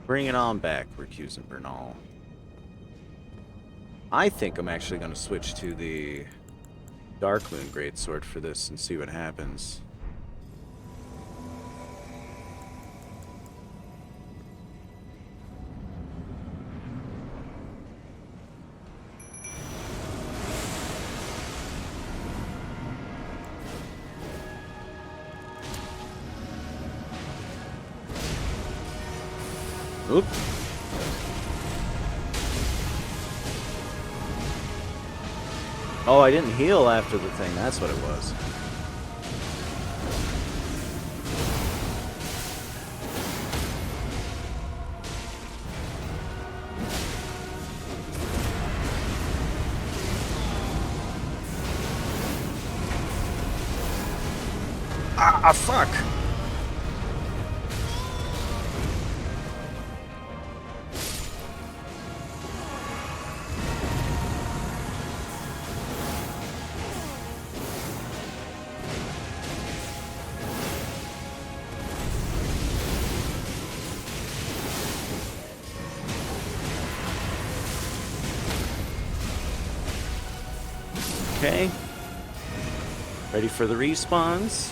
Bring it on back, recusant Bernal. I think I'm actually going to switch to the Darkmoon Greatsword for this and see what happens. Oop. Oh, I didn't heal after the thing. That's what it was. Ah, fuck! Okay. Ready for the respawns?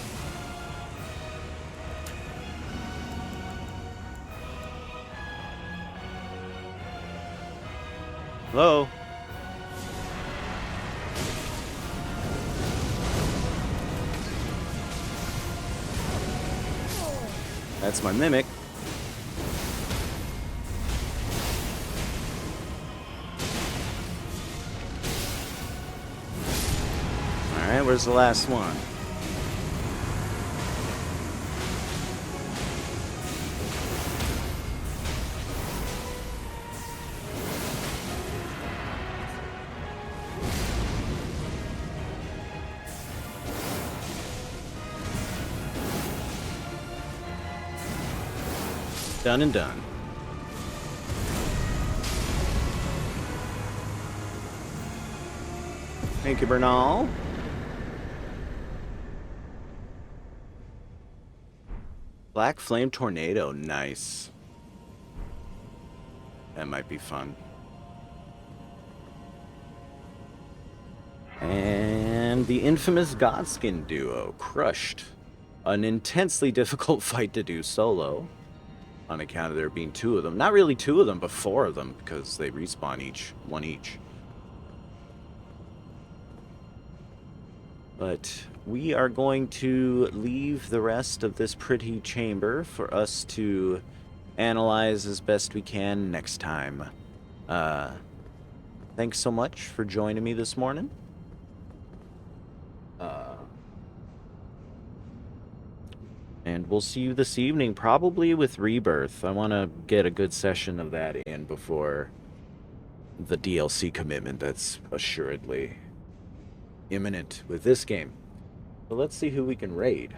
Hello? That's my mimic. Alright, where's the last one? Done and done. Thank you, Bernal. Black Flame Tornado, nice. That might be fun. And the infamous Godskin duo, Crushed. An intensely difficult fight to do solo, on account of there being two of them. Not really two of them, but four of them, because they respawn one each. But we are going to leave the rest of this pretty chamber for us to analyze as best we can next time. Thanks so much for joining me this morning. And we'll see you this evening, probably with Rebirth. I want to get a good session of that in before the DLC commitment that's assuredly imminent with this game. So let's see who we can raid.